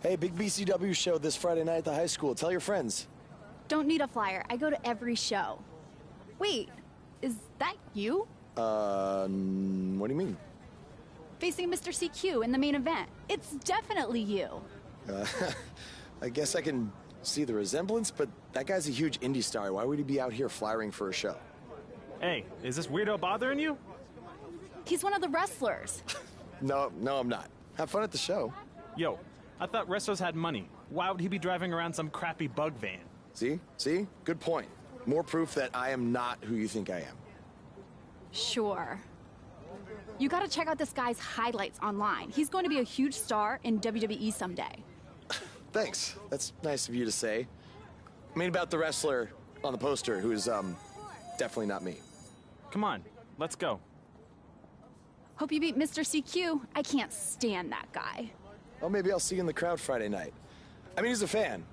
Hey, big BCW show this Friday night at the high school. Tell your friends. Don't need a flyer. I go to every show. Wait, is that you? What do you mean? Facing Mr. CQ in the main event. It's definitely you. I guess I can see the resemblance, but that guy's a huge indie star. Why would he be out here flyering for a show? Hey, is this weirdo bothering you? He's one of the wrestlers. No, I'm not. Have fun at the show. Yo, I thought wrestlers had money. Why would he be driving around some crappy bug van? See? Good point. More proof that I am not who you think I am. Sure. You gotta check out this guy's highlights online. He's going to be a huge star in WWE someday. Thanks. That's nice of you to say. I mean about the wrestler on the poster who's, definitely not me. Come on, let's go. Hope you beat Mr. CQ. I can't stand that guy. Well, maybe I'll see you in the crowd Friday night. I mean, as a fan.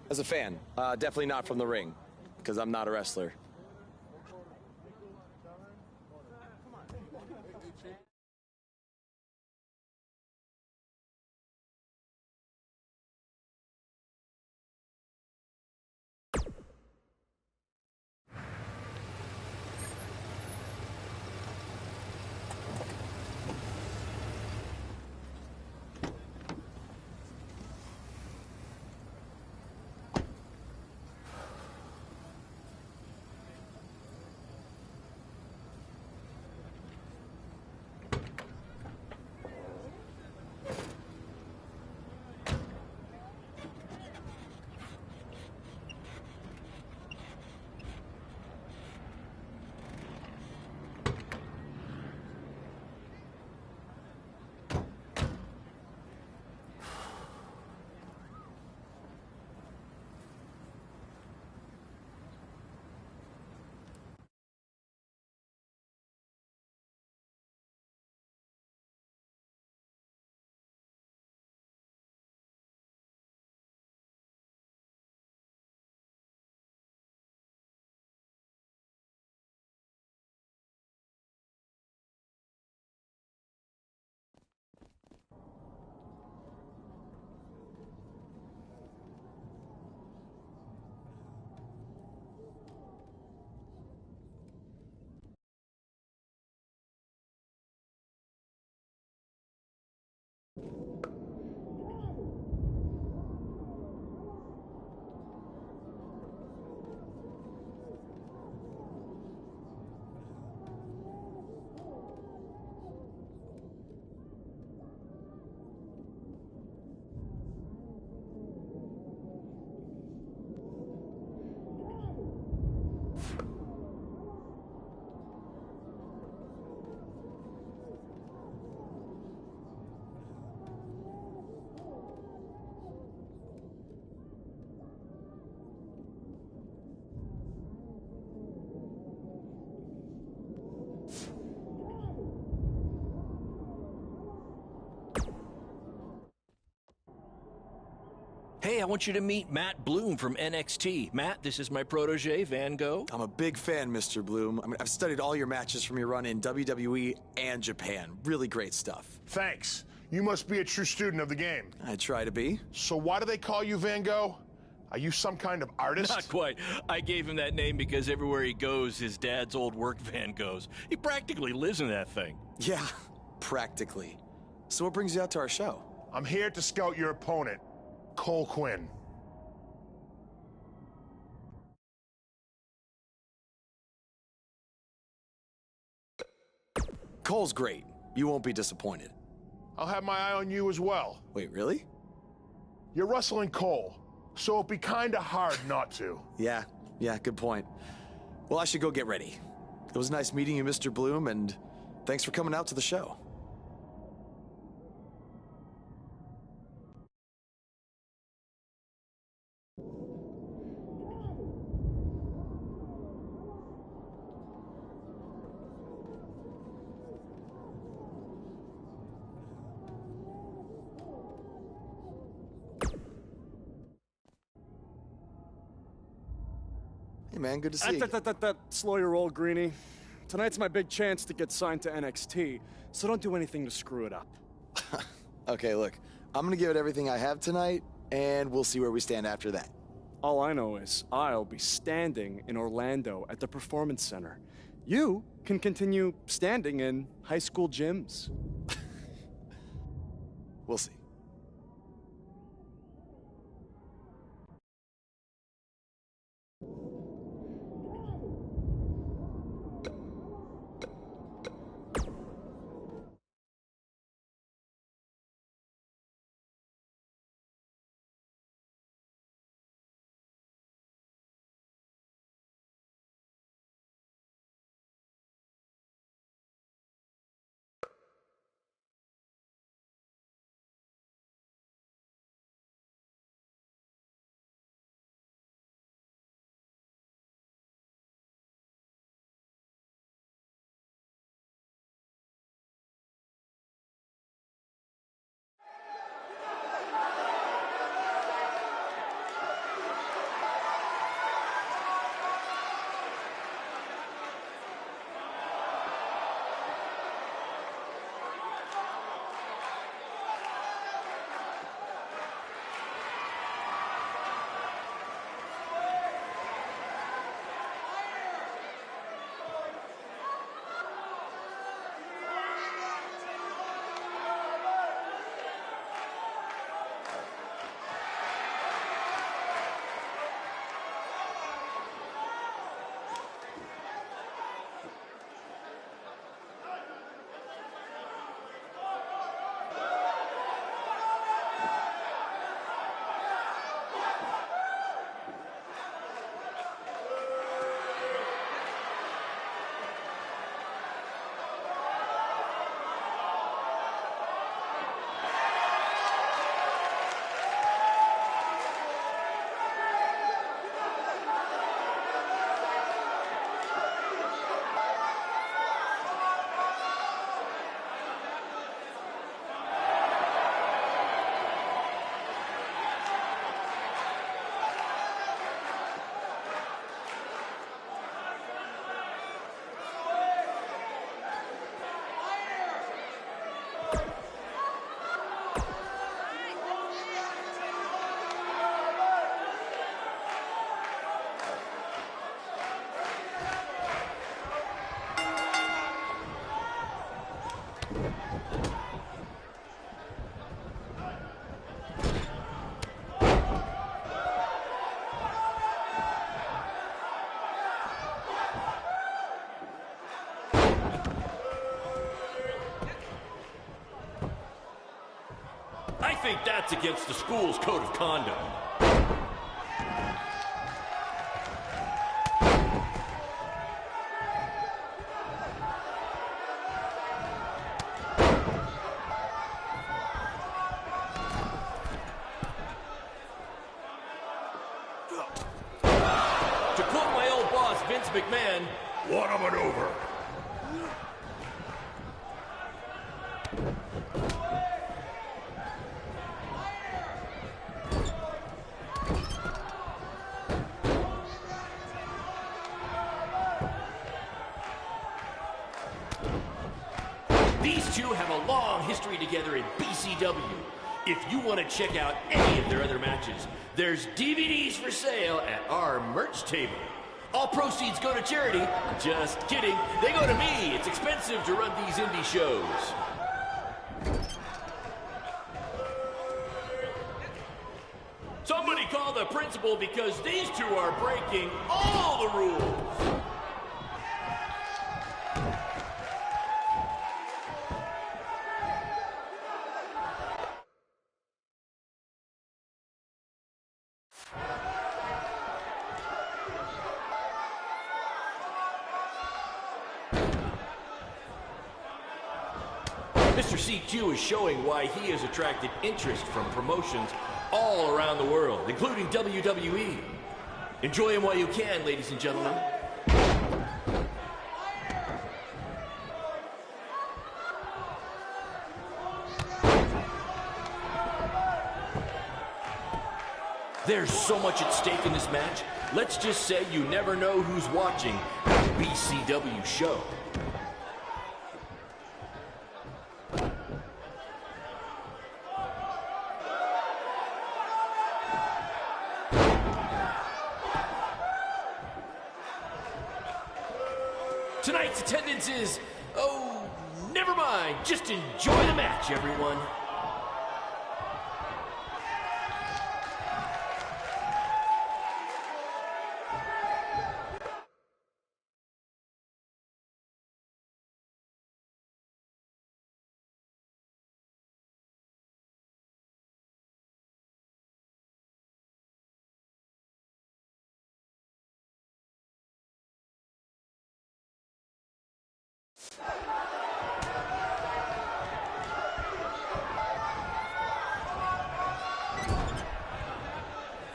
Definitely not from the ring, because I'm not a wrestler. Hey, I want you to meet Matt Bloom from NXT. Matt, this is my protege, Van Gogh. I'm a big fan, Mr. Bloom. I mean, I've studied all your matches from your run in WWE and Japan. Really great stuff. Thanks. You must be a true student of the game. I try to be. So why do they call you Van Gogh? Are you some kind of artist? Not quite. I gave him that name because everywhere he goes, his dad's old work van goes. He practically lives in that thing. Yeah, practically. So what brings you out to our show? I'm here to scout your opponent, Cole Quinn. Cole's great. You won't be disappointed. I'll have my eye on you as well. Wait, really? You're wrestling Cole, so it'd be kinda hard not to. Yeah, good point. Well, I should go get ready. It was nice meeting you, Mr. Bloom, and thanks for coming out to the show. Hey, man, good to see you. Slow your roll, Greenie. Tonight's my big chance to get signed to NXT, so don't do anything to screw it up. Okay, look, I'm gonna give it everything I have tonight, and we'll see where we stand after that. All I know is I'll be standing in Orlando at the Performance Center. You can continue standing in high school gyms. We'll see. I think that's against the school's code of conduct. To quote my old boss, Vince McMahon, What a maneuver! these two have a long history together in BCW. If you want to check out any of their other matches, there's DVDs for sale at our merch table. All proceeds go to charity. Just kidding. They go to me. It's expensive to run these indie shows. Somebody call the principal because these two are breaking all the rules. Mr. CQ is showing why he has attracted interest from promotions all around the world, including WWE. Enjoy him while you can, ladies and gentlemen. There's so much at stake in this match. Let's just say you never know who's watching the BCW show. Tonight's attendance is, oh, never mind. Just enjoy the match, everyone.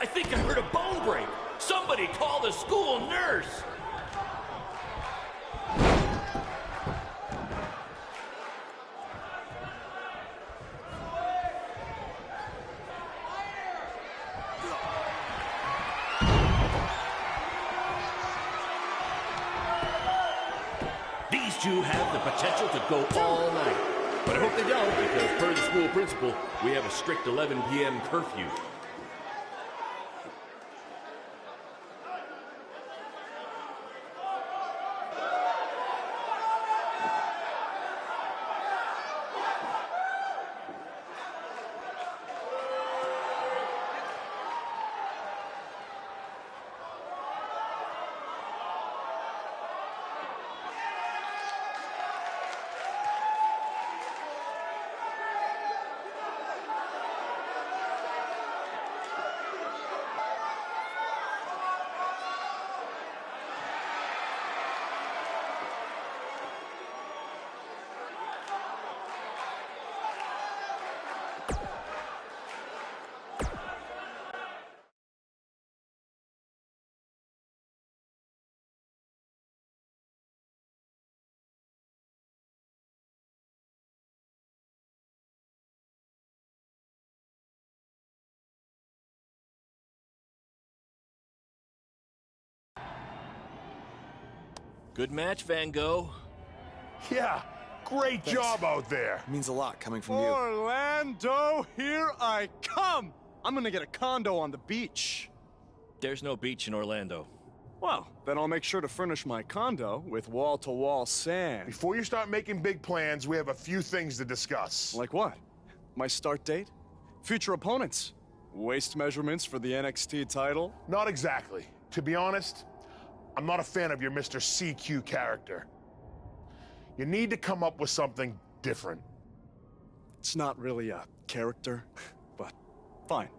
I think I heard a bone break. Somebody call the school nurse. These two have the potential to go all night. But I hope they don't, because per the school principal, we have a strict 11 p.m. curfew. Good match, Van Gogh. Yeah, great job out there. It means a lot coming from you. Orlando, here I come! I'm gonna get a condo on the beach. There's no beach in Orlando. Well, then I'll make sure to furnish my condo with wall-to-wall sand. Before you start making big plans, we have a few things to discuss. Like what? My start date? Future opponents? Waist measurements for the NXT title? Not exactly. To be honest, I'm not a fan of your Mr. CQ character. You need to come up with something different. It's not really a character, but fine.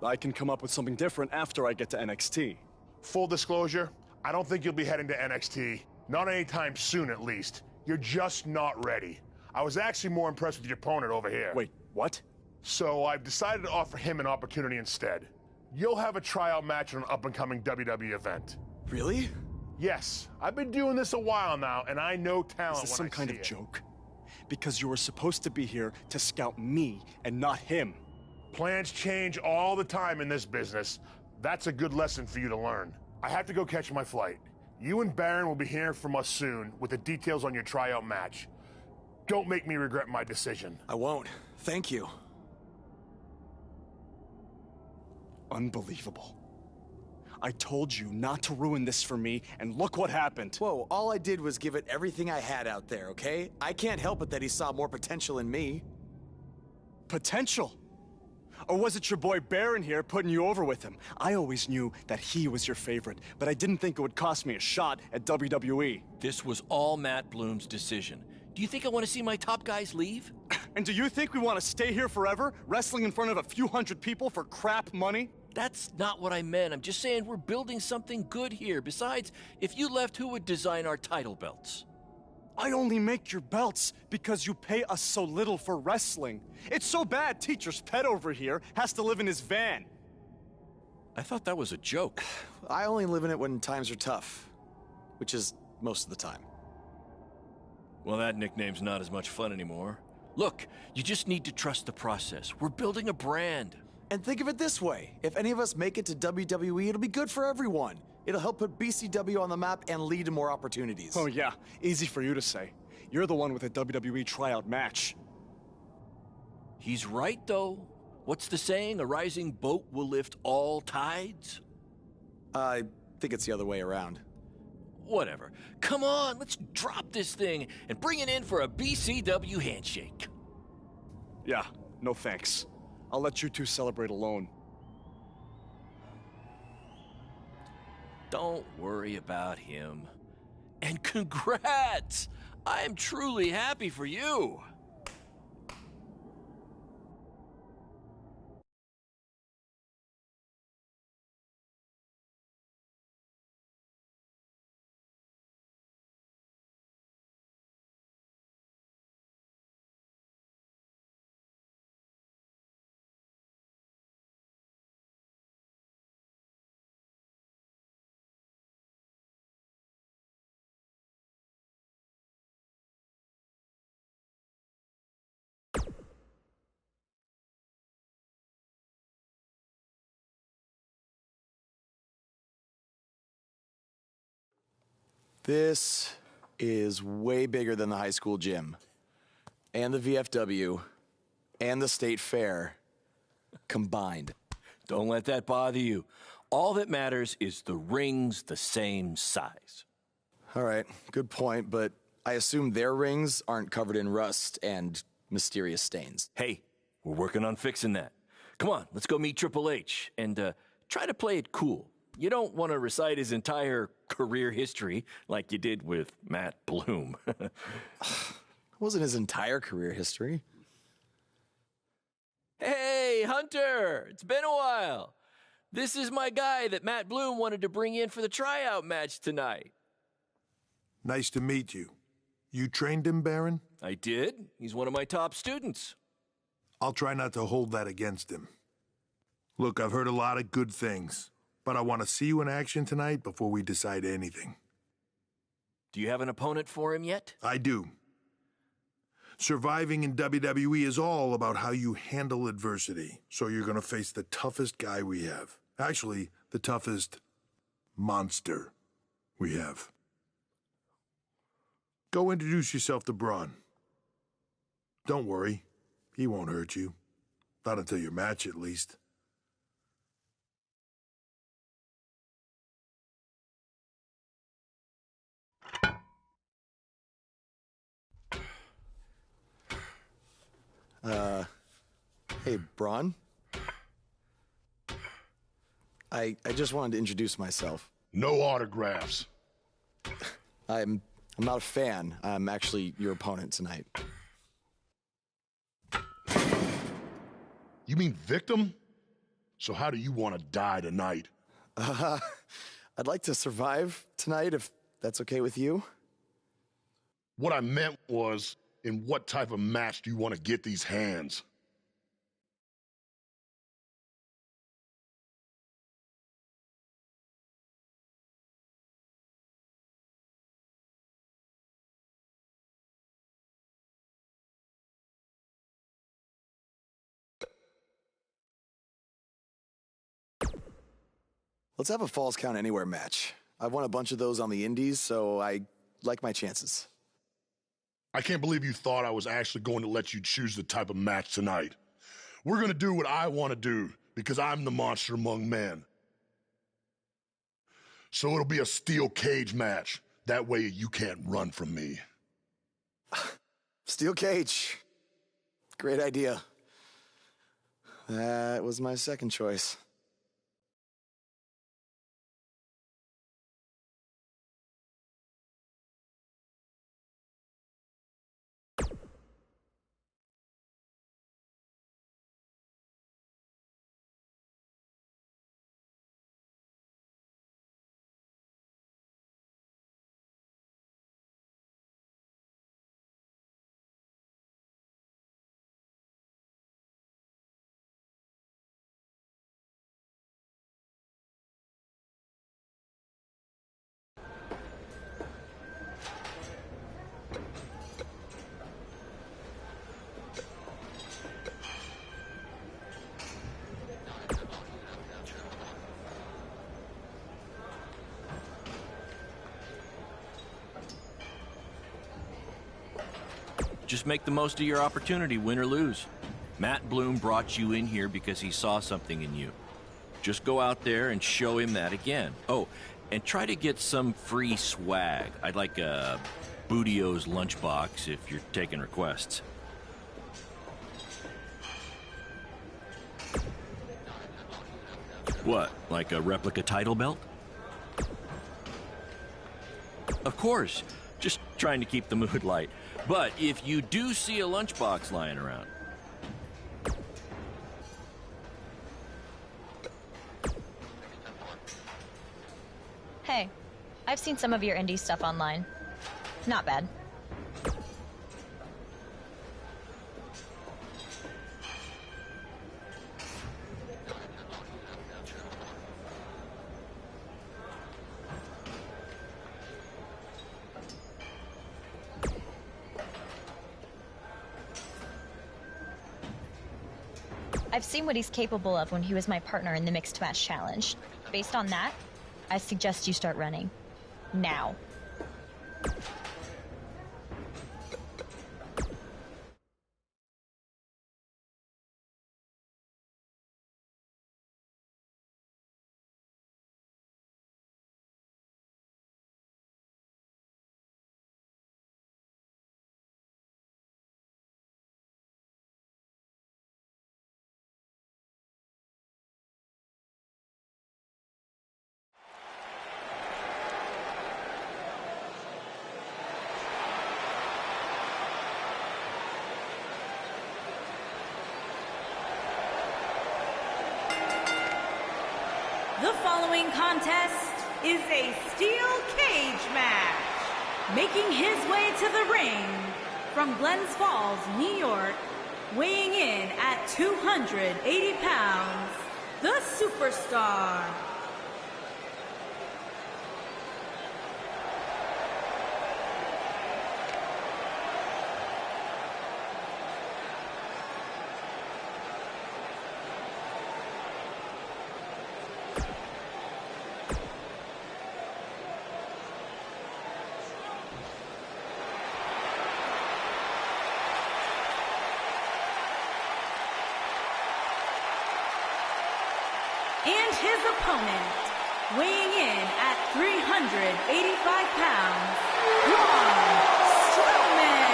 I can come up with something different after I get to NXT. Full disclosure, I don't think you'll be heading to NXT. Not anytime soon, at least. You're just not ready. I was actually more impressed with your opponent over here. Wait, what? So I've decided to offer him an opportunity instead. You'll have a tryout match on an up-and-coming WWE event. Really? Yes, I've been doing this a while now, and I know talent. Is this some kind of joke? Because you were supposed to be here to scout me and not him. Plans change all the time in this business. That's a good lesson for you to learn. I have to go catch my flight. You and Baron will be hearing from us soon with the details on your tryout match. Don't make me regret my decision. I won't. Thank you. Unbelievable. I told you not to ruin this for me, and look what happened. Whoa, all I did was give it everything I had out there, okay? I can't help it that he saw more potential in me. Potential? Or was it your boy Baron here putting you over with him? I always knew that he was your favorite, but I didn't think it would cost me a shot at WWE. This was all Matt Bloom's decision. Do you think I want to see my top guys leave? And do you think we want to stay here forever, wrestling in front of a few hundred people for crap money? That's not what I meant. I'm just saying we're building something good here. Besides, if you left, who would design our title belts? I only make your belts because you pay us so little for wrestling. It's so bad Teacher's pet over here has to live in his van. I thought that was a joke. I only live in it when times are tough, which is most of the time. Well, that nickname's not as much fun anymore. Look, you just need to trust the process. We're building a brand. And think of it this way. If any of us make it to WWE, it'll be good for everyone. It'll help put BCW on the map and lead to more opportunities. Oh yeah, easy for you to say. You're the one with a WWE tryout match. He's right, though. What's the saying? A rising boat will lift all tides? I think it's the other way around. whatever. Come on, let's drop this thing and bring it in for a BCW handshake. Yeah, no thanks. I'll let you two celebrate alone. Don't worry about him. And congrats! I am truly happy for you. This is way bigger than the high school gym, and the VFW, and the state fair combined. Don't let that bother you. All that matters is the ring's the same size. All right, good point, but I assume their rings aren't covered in rust and mysterious stains. Hey, we're working on fixing that. Come on, let's go meet Triple H and try to play it cool. You don't want to recite his entire career history like you did with Matt Bloom. It wasn't his entire career history. Hey, Hunter! It's been a while. This is my guy that Matt Bloom wanted to bring in for the tryout match tonight. Nice to meet you. You trained him, Baron? I did. He's one of my top students. I'll try not to hold that against him. Look, I've heard a lot of good things, but I want to see you in action tonight before we decide anything. Do you have an opponent for him yet? I do. Surviving in WWE is all about how you handle adversity, so you're going to face the toughest guy we have. Actually, the toughest monster we have. Go introduce yourself to Braun. Don't worry, he won't hurt you. Not until your match, at least. Hey, Braun? I just wanted to introduce myself. No autographs. I'm not a fan. I'm actually your opponent tonight. You mean victim? So how do you want to die tonight? I'd like to survive tonight, if that's okay with you. What I meant was, in what type of match do you want to get these hands? Let's have a Falls Count Anywhere match. I've won a bunch of those on the indies, so I like my chances. I can't believe you thought I was actually going to let you choose the type of match tonight. We're going to do what I want to do, because I'm the monster among men. So it'll be a steel cage match. That way you can't run from me. Steel cage. Great idea. That was my second choice. Just make the most of your opportunity, win or lose. Matt Bloom brought you in here because he saw something in you. Just go out there and show him that again. Oh, And try to get some free swag. I'd like a Bootio's lunchbox if you're taking requests. What, like a replica title belt? Of course, just trying to keep the mood light. But if you do see a lunchbox lying around, Hey, I've seen some of your indie stuff online. Not bad. I've seen what he's capable of when he was my partner in the Mixed Match Challenge. Based on that, I suggest you start running. Now. The following contest is a steel cage match. Making his way to the ring from Glens Falls, New York, weighing in at 280 pounds, the Superstar. And his opponent, weighing in at 385 pounds, Braun Strowman.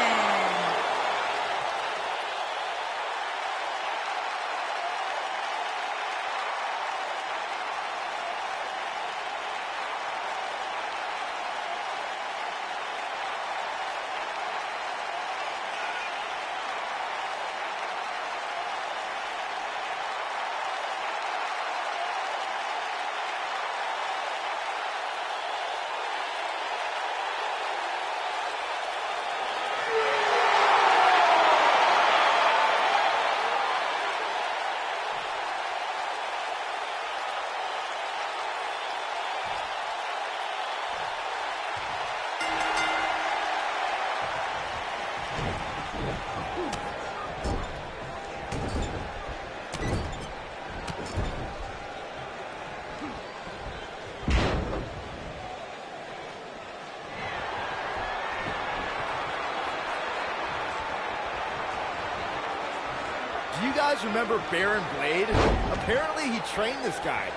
Do you guys remember Baron Blade? Apparently he trained this guy.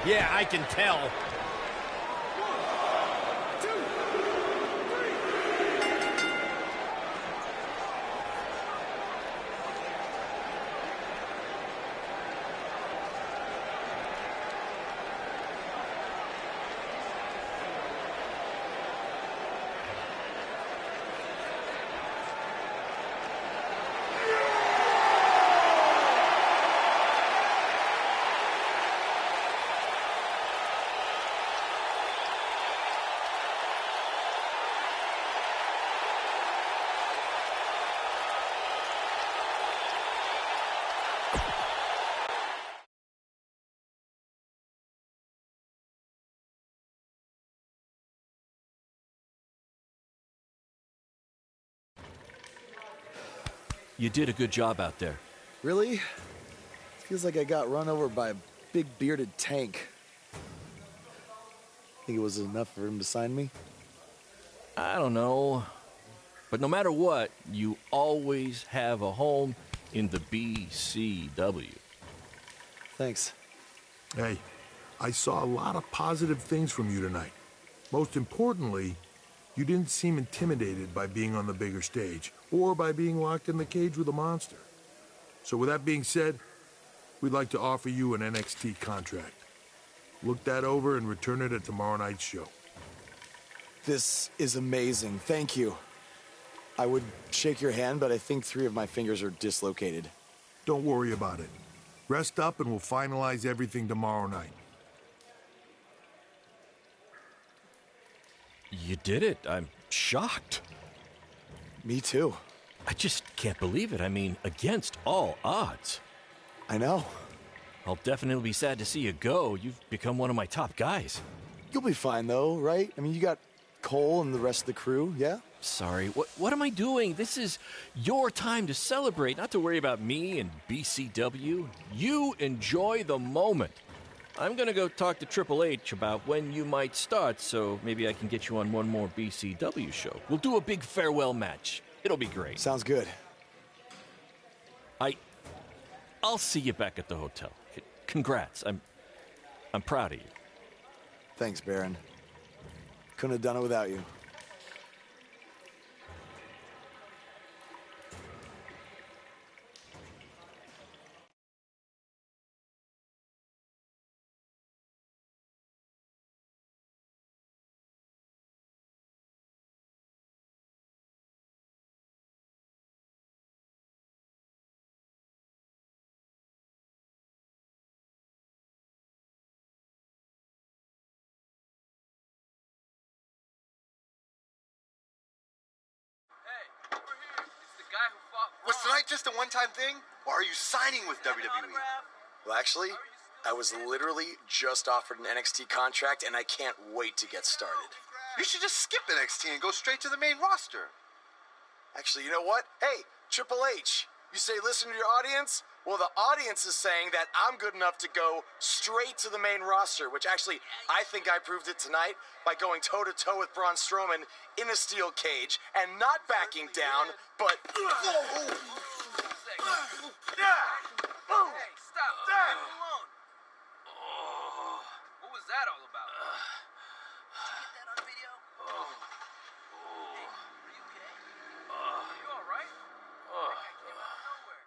Yeah, I can tell. you did a good job out there. Really? Feels like I got run over by a big bearded tank. Think it was enough for him to sign me? I don't know. But no matter what, you always have a home in the BCW. Thanks. Hey, I saw a lot of positive things from you tonight. Most importantly, you didn't seem intimidated by being on the bigger stage or by being locked in the cage with a monster. So with that being said, we'd like to offer you an NXT contract. Look that over and return it at tomorrow night's show. This is amazing. Thank you. I would shake your hand, but I think 3 of my fingers are dislocated. Don't worry about it. Rest up and we'll finalize everything tomorrow night. You did it. I'm shocked. Me too. I just can't believe it. I mean, against all odds. I know. I'll definitely be sad to see you go. You've become one of my top guys. You'll be fine, though, right? I mean, you got Cole and the rest of the crew, yeah? Sorry. What am I doing? This is your time to celebrate, not to worry about me and BCW. You enjoy the moment. I'm going to go talk to Triple H about when you might start, so maybe I can get you on one more BCW show. We'll do a big farewell match. It'll be great. Sounds good. I'll see you back at the hotel. Congrats. I'm proud of you. Thanks, Baron. Couldn't have done it without you. Was tonight just a one-time thing, or are you signing with WWE? Well, actually, I was literally just offered an NXT contract, and I can't wait to get started. You should just skip NXT and go straight to the main roster. Actually, you know what? Hey, Triple H, you say listen to your audience? Well, the audience is saying that I'm good enough to go straight to the main roster, which actually, I think I proved it tonight by going toe-to-toe with Braun Strowman in a steel cage and not backing down, but... Hey, stop. Leave him alone. What was that all about? Did you get that on video? Hey, are you okay? Are you all right? That guy came out of nowhere.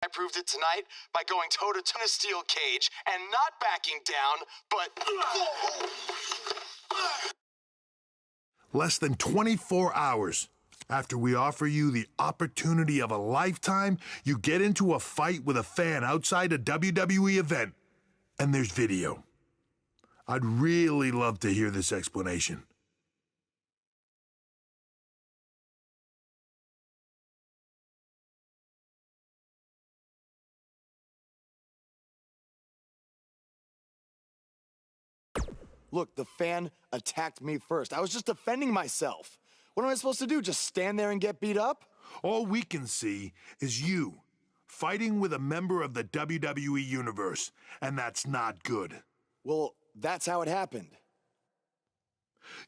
I proved it tonight by going toe-to-toe in a steel cage and not backing down, but... Less than 24 hours after we offer you the opportunity of a lifetime, you get into a fight with a fan outside a WWE event, and there's video. I'd really love to hear this explanation. Look, the fan attacked me first. I was just defending myself. What am I supposed to do, just stand there and get beat up? All we can see is you fighting with a member of the WWE Universe, and that's not good. Well, that's how it happened.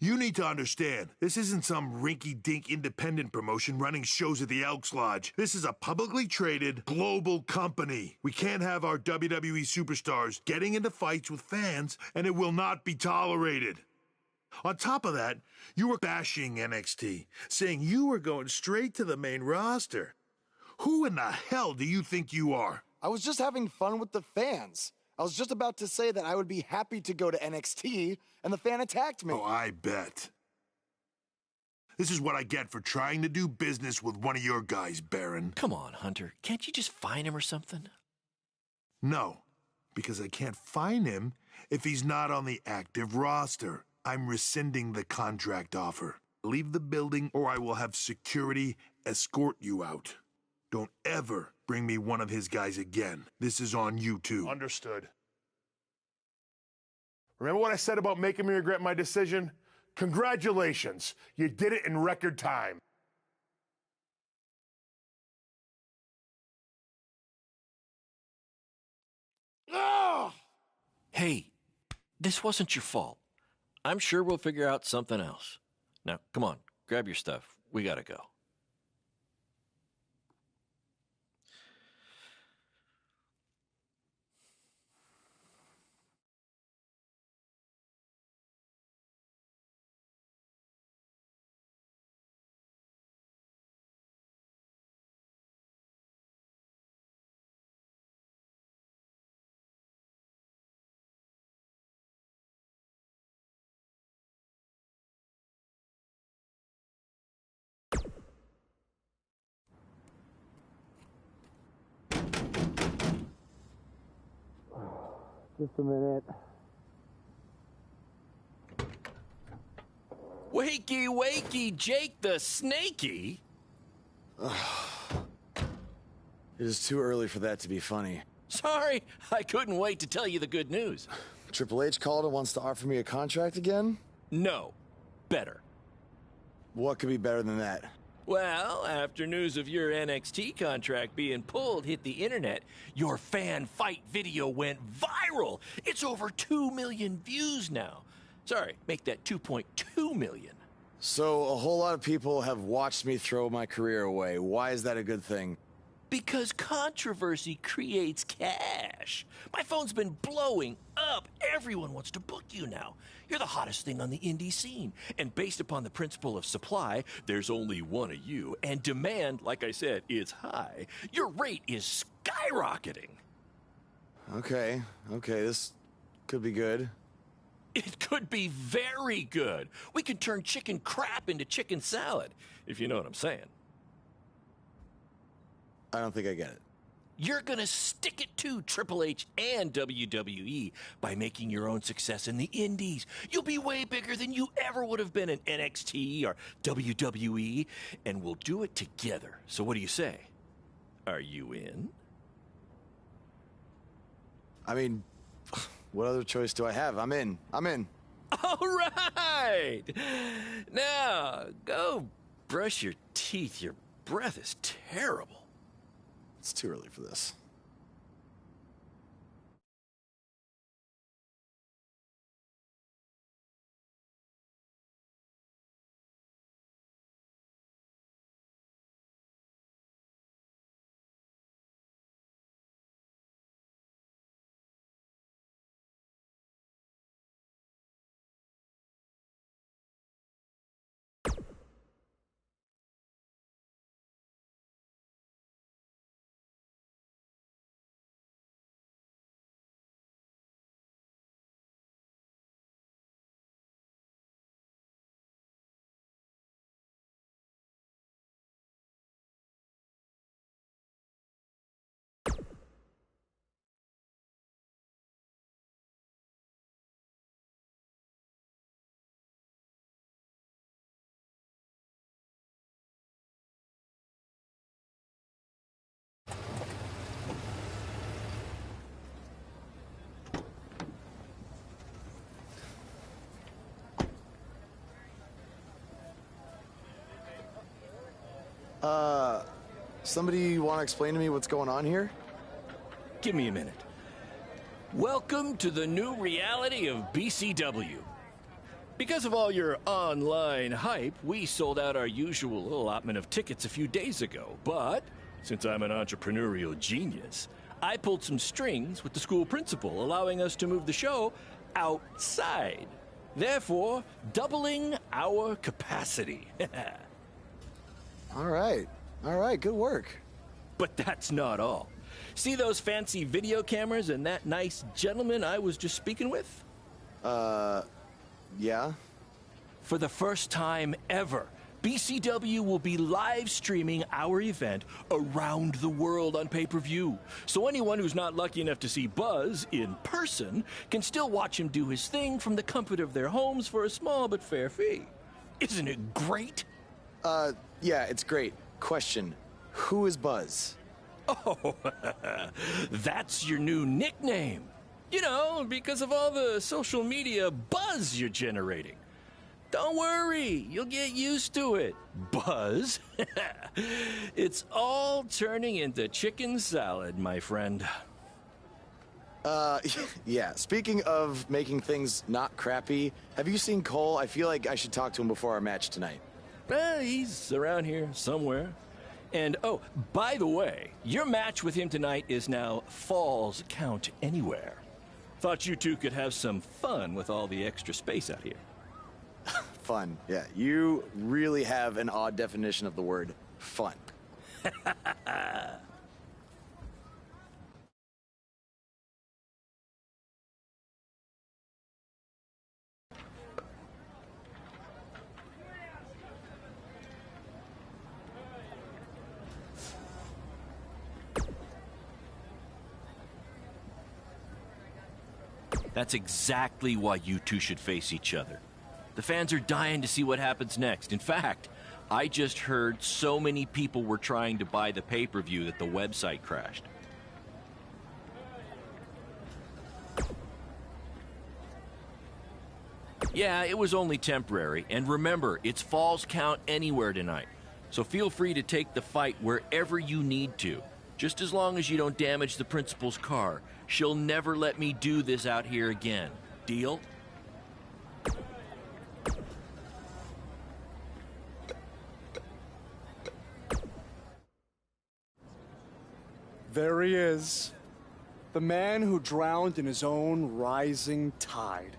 You need to understand, this isn't some rinky-dink independent promotion running shows at the Elks Lodge. This is a publicly traded global company. We can't have our WWE superstars getting into fights with fans, and it will not be tolerated. On top of that, you were bashing NXT, saying you were going straight to the main roster. Who in the hell do you think you are? I was just having fun with the fans. I was just about to say that I would be happy to go to NXT, and the fan attacked me. Oh, I bet. This is what I get for trying to do business with one of your guys, Baron. Come on, Hunter. Can't you just fine him or something? No, because I can't fine him if he's not on the active roster. I'm rescinding the contract offer. Leave the building or I will have security escort you out. Don't ever bring me one of his guys again. This is on you too. Understood. Remember what I said about making me regret my decision? Congratulations. You did it in record time. Hey, this wasn't your fault. I'm sure we'll figure out something else. Now, come on, grab your stuff. We gotta go. Just a minute. Wakey, wakey, Jake the Snakey. It is too early for that to be funny. Sorry, I couldn't wait to tell you the good news. Triple H called and wants to offer me a contract again? No, better. What could be better than that? Well, after news of your NXT contract being pulled hit the internet, your fan fight video went viral. It's over 2 million views now. Sorry, make that 2.2 million. So a whole lot of people have watched me throw my career away. Why is that a good thing? Because controversy creates cash. My phone's been blowing up. Everyone wants to book you now. You're the hottest thing on the indie scene. And based upon the principle of supply, there's only one of you. And demand, like I said, is high. Your rate is skyrocketing. Okay, this could be good. It could be very good. We could turn chicken crap into chicken salad, if you know what I'm saying. I don't think I get it. You're gonna stick it to Triple H and WWE by making your own success in the indies. You'll be way bigger than you ever would have been in NXT or WWE, and we'll do it together. So what do you say? Are you in? I mean, what other choice do I have? I'm in. All right! Now, go brush your teeth. Your breath is terrible. It's too early for this. Somebody want to explain to me what's going on here? Give me a minute. Welcome to the new reality of BCW. Because of all your online hype, we sold out our usual allotment of tickets a few days ago. But since I'm an entrepreneurial genius, I pulled some strings with the school principal, allowing us to move the show outside, therefore doubling our capacity. All right, good work. But that's not all. See those fancy video cameras and that nice gentleman I was just speaking with? Yeah? For the first time ever, BCW will be live streaming our event around the world on pay-per-view. So anyone who's not lucky enough to see Buzz in person can still watch him do his thing from the comfort of their homes for a small but fair fee. Isn't it great? Yeah, it's great. Question, who is Buzz? Oh, that's your new nickname. You know, because of all the social media buzz you're generating. Don't worry, you'll get used to it. Buzz? It's all turning into chicken salad, my friend. Yeah. Speaking of making things not crappy, have you seen Cole? I feel like I should talk to him before our match tonight. He's around here somewhere. And, oh, by the way, your match with him tonight is now Falls Count Anywhere. Thought you two could have some fun with all the extra space out here. Fun. Yeah, you really have an odd definition of the word fun. That's exactly why you two should face each other. The fans are dying to see what happens next. In fact, I just heard so many people were trying to buy the pay-per-view that the website crashed. Yeah, it was only temporary. And remember, it's Falls Count Anywhere tonight. So feel free to take the fight wherever you need to. Just as long as you don't damage the principal's car. She'll never let me do this out here again. Deal? There he is. The man who drowned in his own rising tide.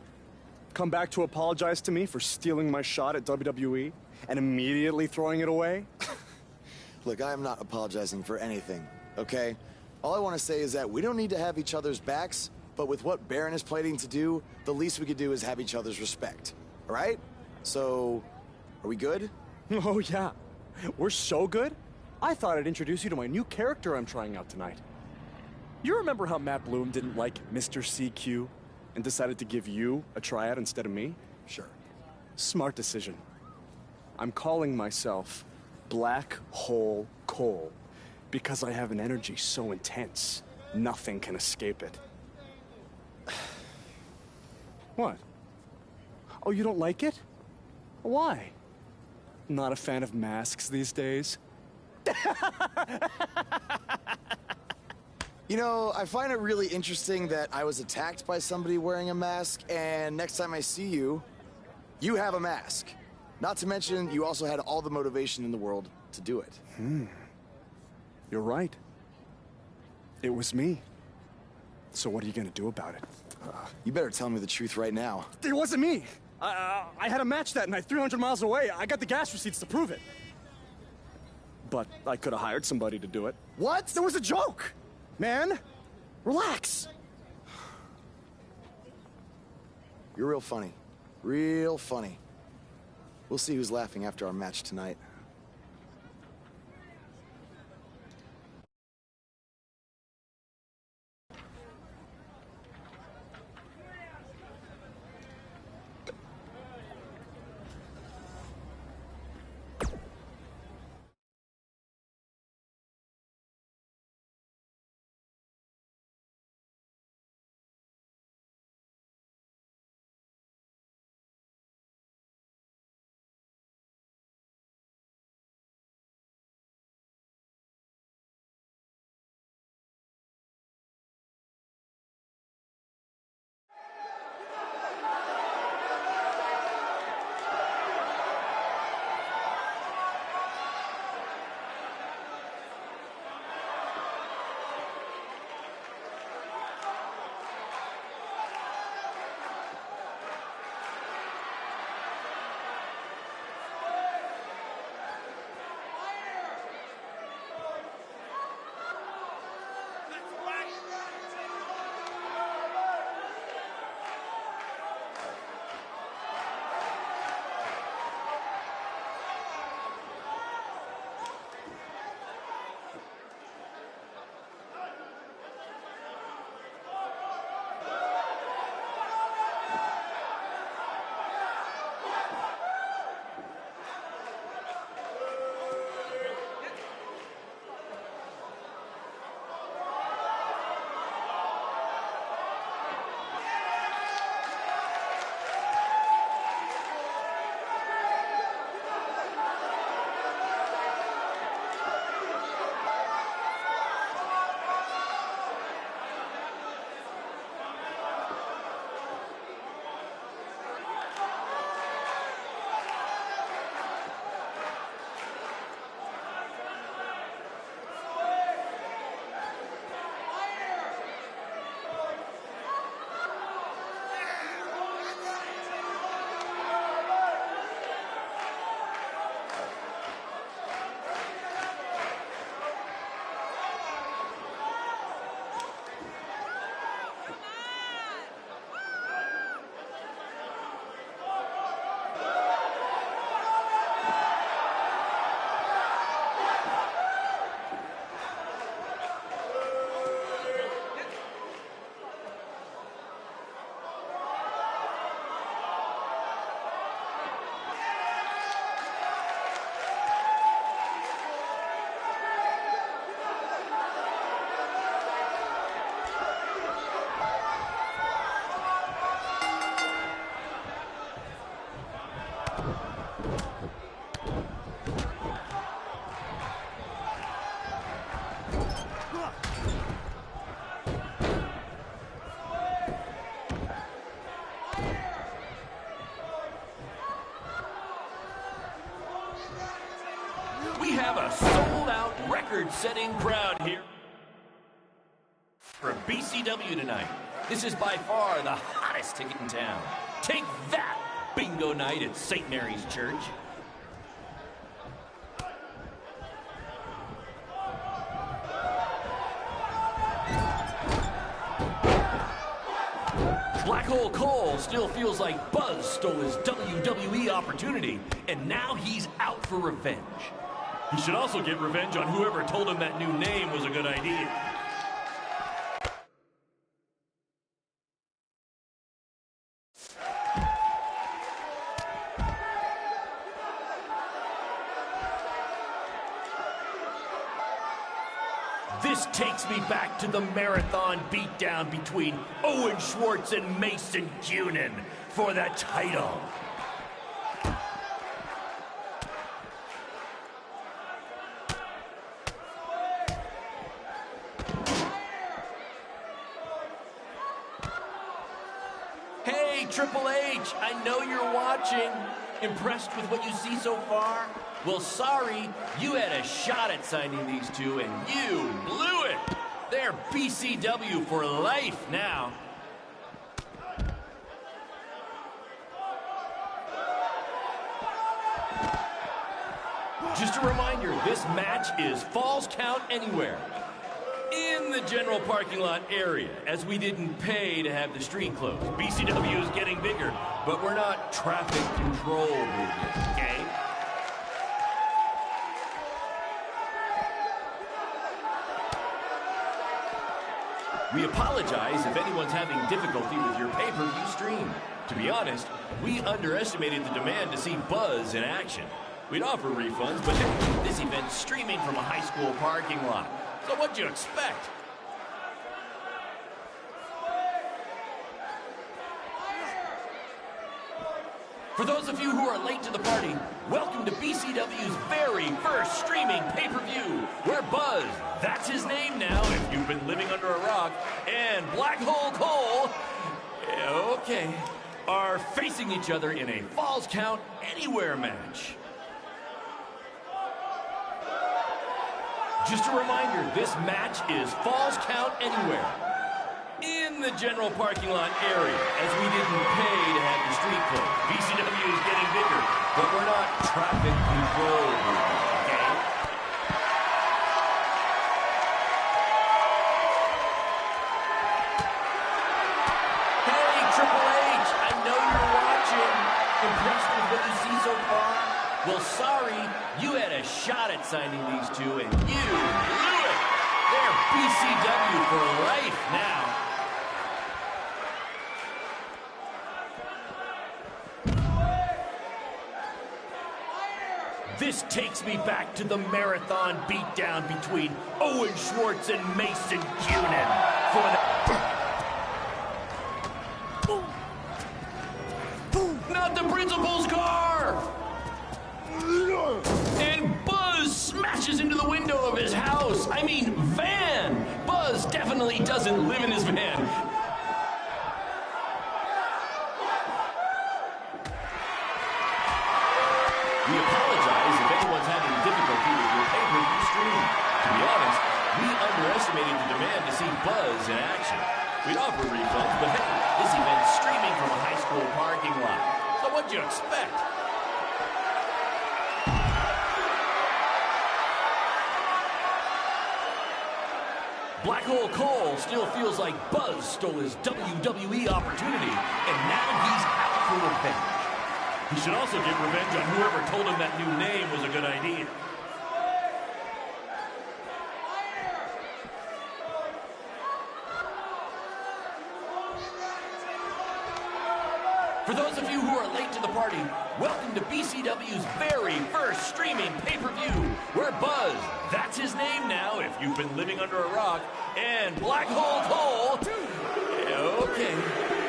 Come back to apologize to me for stealing my shot at WWE and immediately throwing it away? Look, I am not apologizing for anything, okay? All I want to say is that we don't need to have each other's backs, but with what Baron is planning to do, the least we could do is have each other's respect. All right? So, are we good? Oh, yeah. We're so good. I thought I'd introduce you to my new character I'm trying out tonight. You remember how Matt Bloom didn't like Mr. CQ and decided to give you a tryout instead of me? Sure. Smart decision. I'm calling myself Black Hole Cole because I have an energy so intense, nothing can escape it. What? Oh, you don't like it? Why? Not a fan of masks these days? You know, I find it really interesting that I was attacked by somebody wearing a mask, and next time I see you, you have a mask. Not to mention, you also had all the motivation in the world to do it. You're right. It was me. So what are you gonna do about it? You better tell me the truth right now. It wasn't me! I had a match that night, 300 miles away. I got the gas receipts to prove it. But I could have hired somebody to do it. What? There was a joke! Man, relax. You're real funny. Real funny. We'll see who's laughing after our match tonight. sold-out, record-setting crowd here for BCW tonight. This is by far the hottest ticket in town. Take that, bingo night at St. Mary's Church. Black Hole Cole still feels like Buzz stole his WWE opportunity, and now he's out for revenge. He should also get revenge on whoever told him that new name was a good idea. This takes me back to the marathon beatdown between Owen Schwartz and Mason Cunin for the title. Hey, Triple H, I know you're watching. Impressed with what you see so far? Well, sorry, you had a shot at signing these two, and you blew it. They're BCW for life now. Just a reminder, this match is Falls Count Anywhere. In the general parking lot area, as we didn't pay to have the street closed. BCW is getting bigger, but we're not traffic control bigger, okay? We apologize if anyone's having difficulty with your pay-per-view stream. To be honest, we underestimated the demand to see Buzz in action. We'd offer refunds, but this event's streaming from a high school parking lot. So what'd you expect? For those of you who are late to the party, welcome to BCW's very first streaming pay-per-view, where Buzz, that's his name now if you've been living under a rock, and Black Hole Cole, okay, are facing each other in a Falls Count Anywhere match. Just a reminder, this match is Falls Count Anywhere. In the general parking lot area, as we didn't pay to have the street closed. BCW is getting bigger, but we're not traffic control movement, okay? Hey, Triple H, I know you're watching. Impressed with what you see so far? Well, sorry, you had a shot at signing these two, and you blew it. They're BCW for life now. This takes me back to the marathon beatdown between Owen Schwartz and Mason Cunin for the... Not the principal's car! And Buzz smashes into the window of his house. I mean, van! Buzz definitely doesn't live in his van. We apologize if anyone's having difficulty with your pay-per-view stream. To be honest, we underestimated the demand to see Buzz in action. We'd offer refunds, but hey, this event's streaming from a high school parking lot. So what'd you expect? Black Hole Cole still feels like Buzz stole his WWE opportunity, and now he's out for revenge. He should also get revenge on whoever told him that new name was a good idea. For those of you who are late to the party, welcome to BCW's very first streaming pay-per-view, where Buzz, that's his name now if you've been living under a rock, and Black Hole Cole, okay,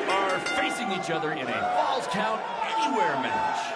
are facing each other in a Falls Count Anywhere match.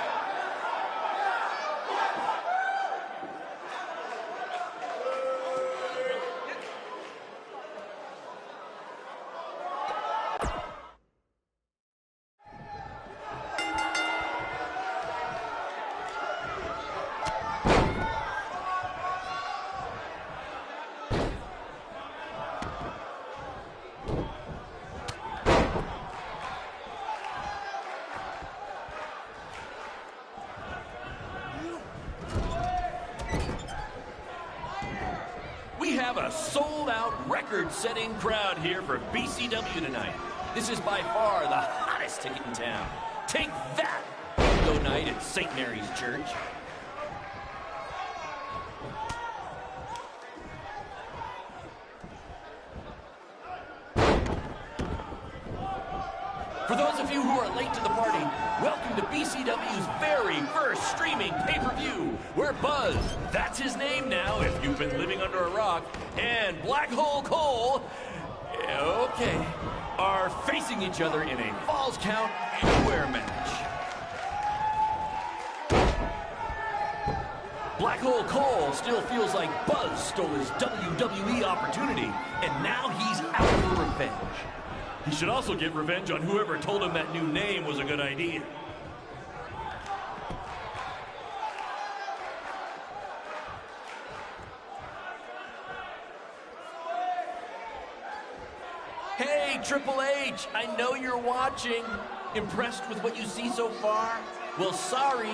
We have a sold-out, record-setting crowd here for BCW tonight. This is by far the hottest ticket in town. Take that, bingo night at St. Mary's Church. For those of you who are late to the party, welcome to BCW's very first streaming pay-per-view, where Buzz, that's his name now if you've been living under a rock, and Black Hole Cole, okay, are facing each other in a Falls Count Anywhere match. Black Hole Cole still feels like Buzz stole his WWE opportunity, and now he's out for revenge. He should also get revenge on whoever told him that new name was a good idea. Hey, Triple H, I know you're watching. Impressed with what you see so far? Well, sorry.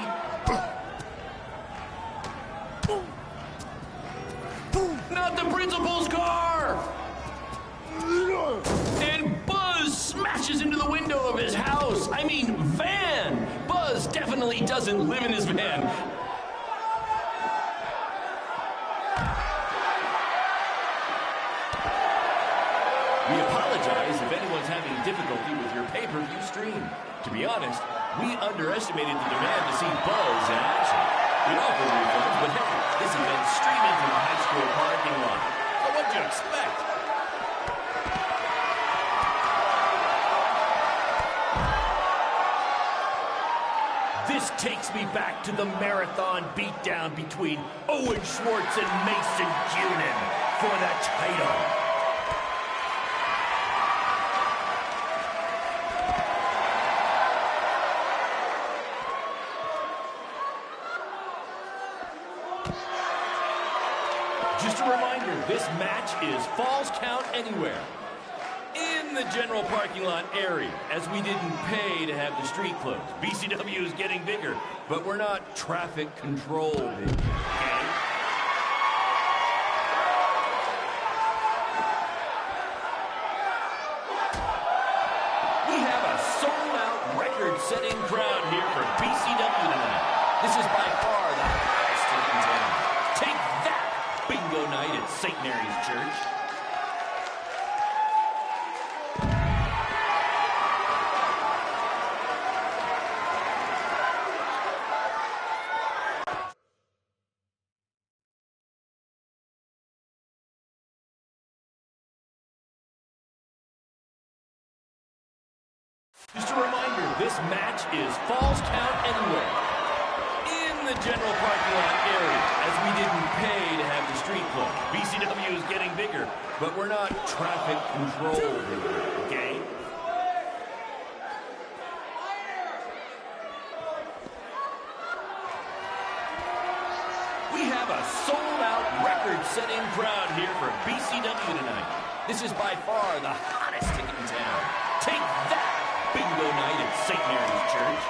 Not the principal's car! And Buzz smashes into the window of his house. I mean, van. Buzz definitely doesn't live in his van. We apologize if anyone's having difficulty with your pay-per-view stream. To be honest, we underestimated the demand to see Buzz in action. We'd offer refunds, but hey, this event's streaming from a high school parking lot. So what'd you expect? This takes me back to the marathon beatdown between Owen Schwartz and Mason Cunin for the title. Just a reminder, this match is Falls Count Anywhere. In the general parking lot area, as we didn't pay to have the street closed. BCW is getting bigger, but we're not traffic control big, okay? We have a sold-out, record-setting crowd here for BCW tonight. This is by far the hottest ticket in town. Take that, bingo night at St. Mary's Church. Just a reminder, this match is Falls Count Anywhere. In the general parking lot area, as we didn't pay to have the street closed. BCW is getting bigger, but we're not traffic control bigger, okay? We have a sold-out, record-setting crowd here for BCW tonight. This is by far the hottest ticket in town. Take that! Bingo night at St. Mary's Church.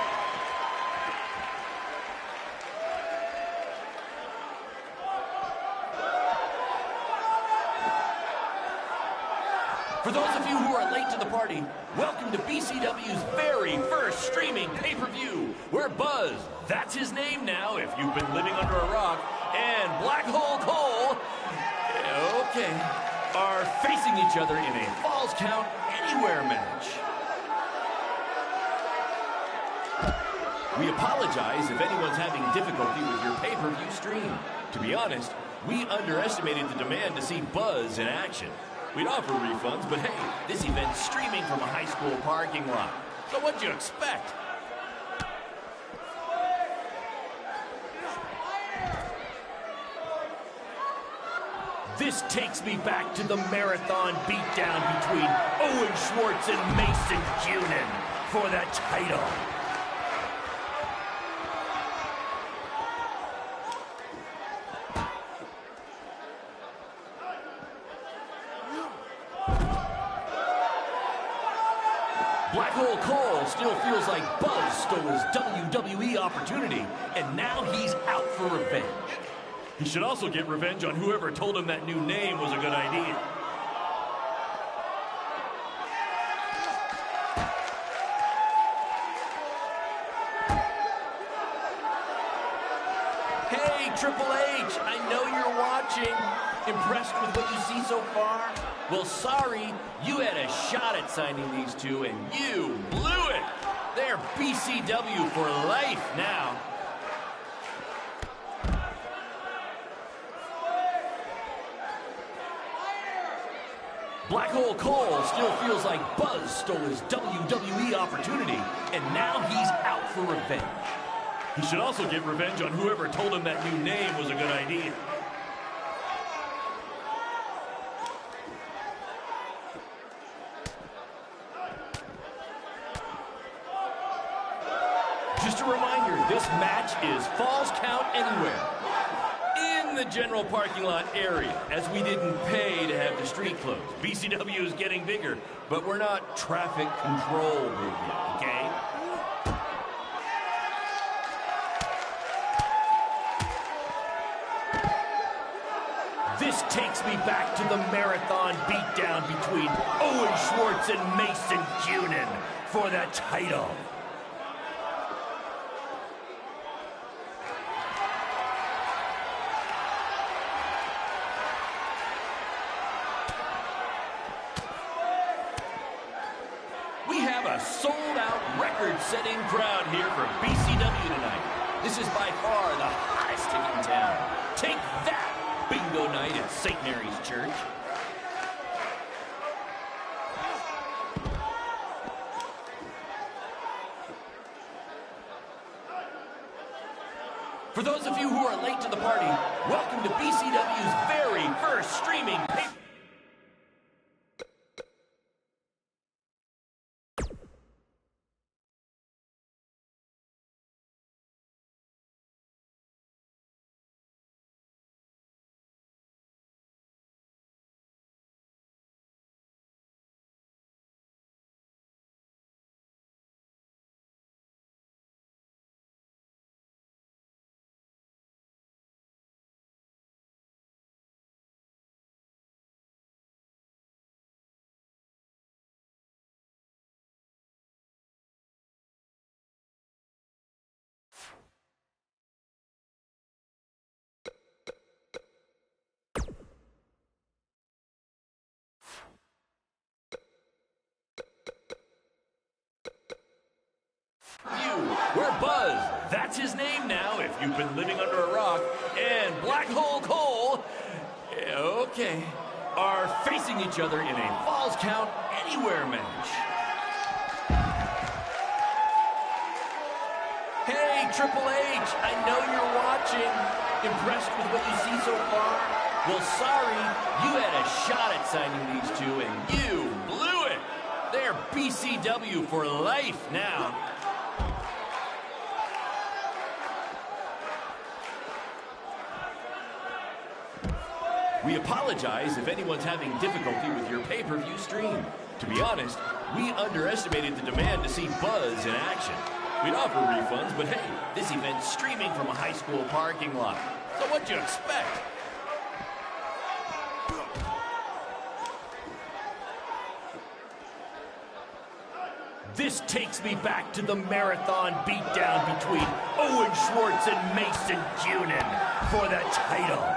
For those of you who are late to the party, welcome to BCW's very first streaming pay-per-view, where Buzz, that's his name now if you've been living under a rock, and Black Hole Cole, okay, are facing each other in a Falls Count Anywhere match. We apologize if anyone's having difficulty with your pay-per-view stream. To be honest, we underestimated the demand to see Buzz in action. We'd offer refunds, but hey, this event's streaming from a high school parking lot. So what'd you expect? This takes me back to the marathon beatdown between Owen Schwartz and Mason Cunin for the title. Black Hole Cole still feels like Buzz stole his WWE opportunity, and now he's out for revenge. He should also get revenge on whoever told him that new name was a good idea. Hey, Triple H, I know you're watching. Impressed with what you see so far? Well, sorry, you had a shot at signing these two, and you blew it. They're BCW for life now. Black Hole Cole still feels like Buzz stole his WWE opportunity, and now he's out for revenge. He should also get revenge on whoever told him that new name was a good idea. Just a reminder, this match is Falls Count Anywhere. In the general parking lot area, as we didn't pay to have the street closed. BCW is getting bigger, but we're not traffic control big yet, okay? This takes me back to the marathon beatdown between Owen Schwartz and Mason Cunin for the title. We have a sold-out, record-setting crowd here for BCW tonight. This is by far the hottest ticket in town. Take that! Bingo night at St. Mary's Church. For those of you who are late to the party, welcome to BCW's very first streaming pay. We're Buzz, that's his name now if you've been living under a rock, and Black Hole Cole, okay, are facing each other in a Falls Count Anywhere match. Hey, Triple H, I know you're watching. Impressed with what you see so far? Well, sorry, you had a shot at signing these two, and you blew it. They're BCW for life now. We apologize if anyone's having difficulty with your pay-per-view stream. To be honest, we underestimated the demand to see Buzz in action. We'd offer refunds, but hey, this event's streaming from a high school parking lot. So what'd you expect? This takes me back to the marathon beatdown between Owen Schwartz and Mason Cunin for the title.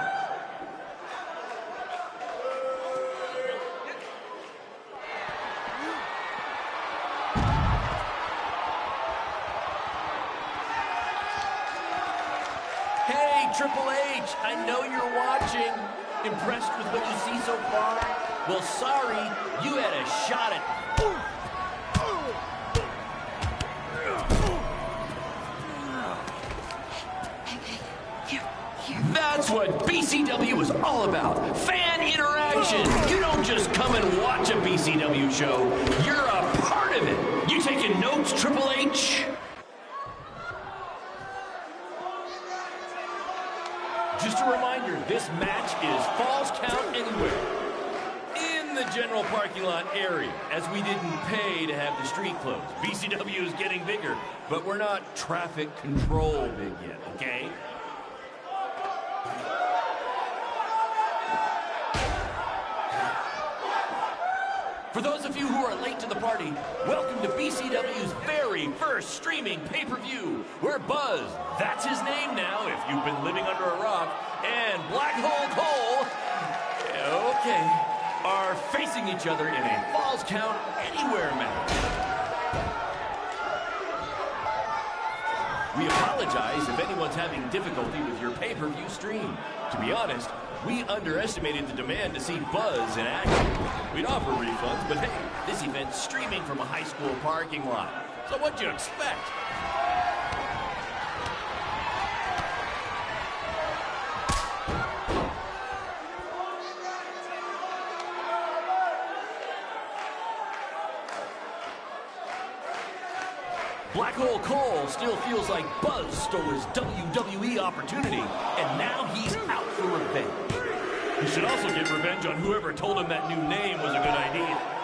Triple H, I know you're watching. Impressed with what you see so far? Well, sorry, you had a shot at... That's what BCW is all about. Fan interaction. You don't just come and watch a BCW show. You're a part of it. You taking notes, Triple H? Just a reminder, this match is Falls Count Anywhere. In the general parking lot area, as we didn't pay to have the street closed. BCW is getting bigger, but we're not traffic control big yet, okay? For those of you who are late to the party, welcome to BCW's very first streaming pay-per-view, where Buzz, that's his name now if you've been living under a rock, and Black Hole Cole, okay, are facing each other in a Falls Count Anywhere match. We apologize if anyone's having difficulty with your pay-per-view stream. To be honest, we underestimated the demand to see Buzz in action. We'd offer refunds, but hey, this event's streaming from a high school parking lot. So what'd you expect? Black Hole Cole still feels like Buzz stole his WWE opportunity, and now he's out for revenge. He should also get revenge on whoever told him that new name was a good idea.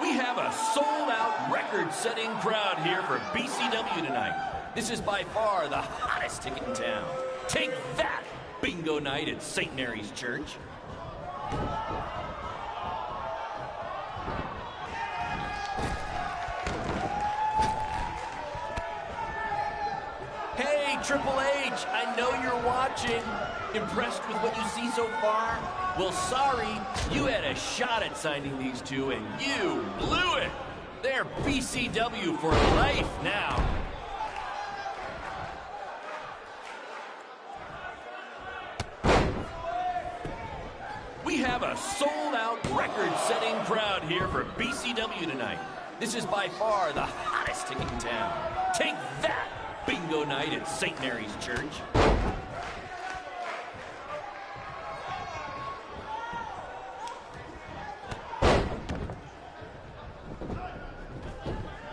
We have a sold-out, record-setting crowd here for BCW tonight. This is by far the hottest ticket in town. Take that, bingo night at St. Mary's Church. Hey, Triple H, I know you're watching. Impressed with what you see so far? Well, sorry, you had a shot at signing these two, and you blew it. They're BCW for life now. We have a sold-out, record-setting crowd here for BCW tonight. This is by far the hottest ticket in town. Take that, bingo night at St. Mary's Church.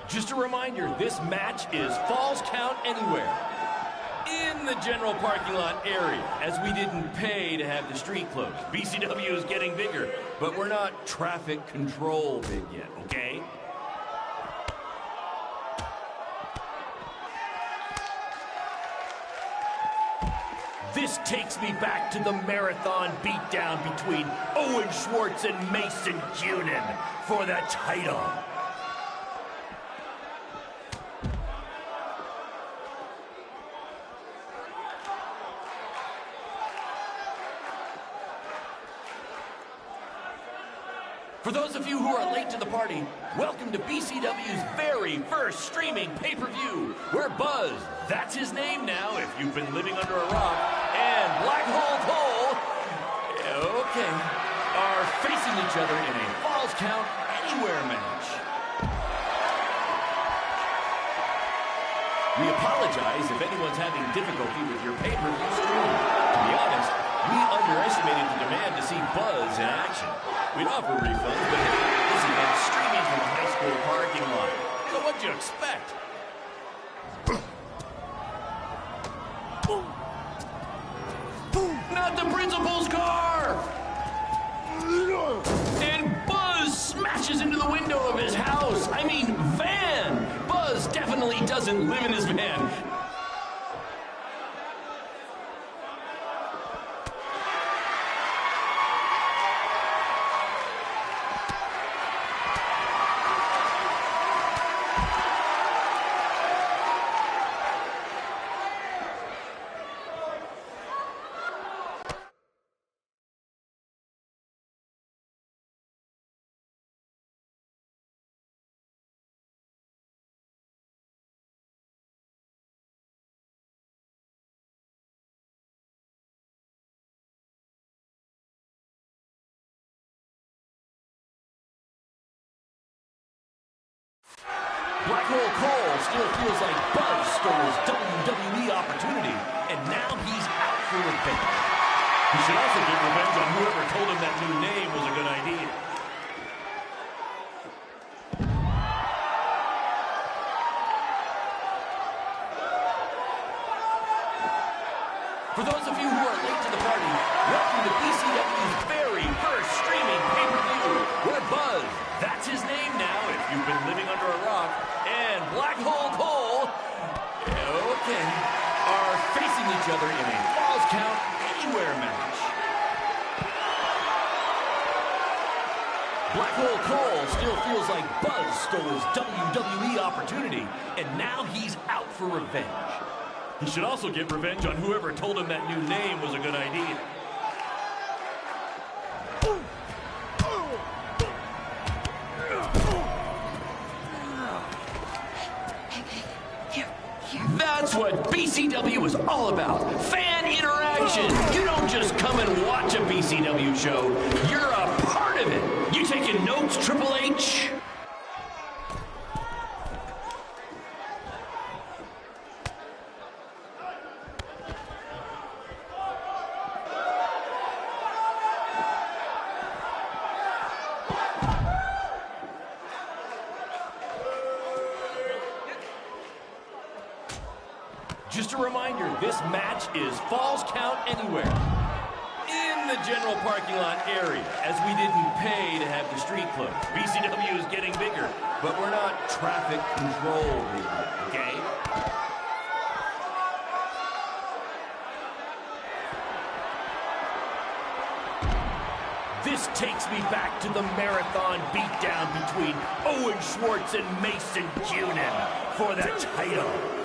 Just a reminder, this match is Falls Count Anywhere. In the general parking lot area, as we didn't pay to have the street closed. BCW is getting bigger, but we're not traffic control big yet, okay? This takes me back to the marathon beatdown between Owen Schwartz and Mason Cunin for the title. For those of you who are late to the party, welcome to BCW's very first streaming pay-per-view, where Buzz, that's his name now if you've been living under a rock, and Black Hole Cole, okay, are facing each other in a Falls Count Anywhere match. We apologize if anyone's having difficulty with your pay-per-view stream. To be honest, we underestimated the demand to see Buzz in action. We'd offer refunds, but this event's streaming from the high school parking lot. So what'd you expect? Not the principal's car! And Buzz smashes into the window of his house. I mean, van! Buzz definitely doesn't live in his van. Black Hole Cole still feels like Buzz stole his WWE opportunity, and now he's out for revenge. He should also get revenge on whoever told him that new name was a good idea. For those of you who are late to the party, welcome to BCW's very first streaming pay-per-view, where Buzz, that's his name now if you've been living under a rock, and Black Hole Cole, okay, are facing each other in a Falls Count Anywhere match. Black Hole Cole still feels like Buzz stole his WWE opportunity, and now he's out for revenge. He should also get revenge on whoever told him that new name was a good idea. That's what BCW is all about. Fan interaction. You don't just come and watch a BCW show. You're a part of it. You taking notes, Triple H? Just a reminder, this match is Falls Count Anywhere. In the the general parking lot area, as we didn't pay to have the street closed. BCW is getting bigger, but we're not traffic control movement, okay? This takes me back to the marathon beatdown between Owen Schwartz and Mason Cunin for the title.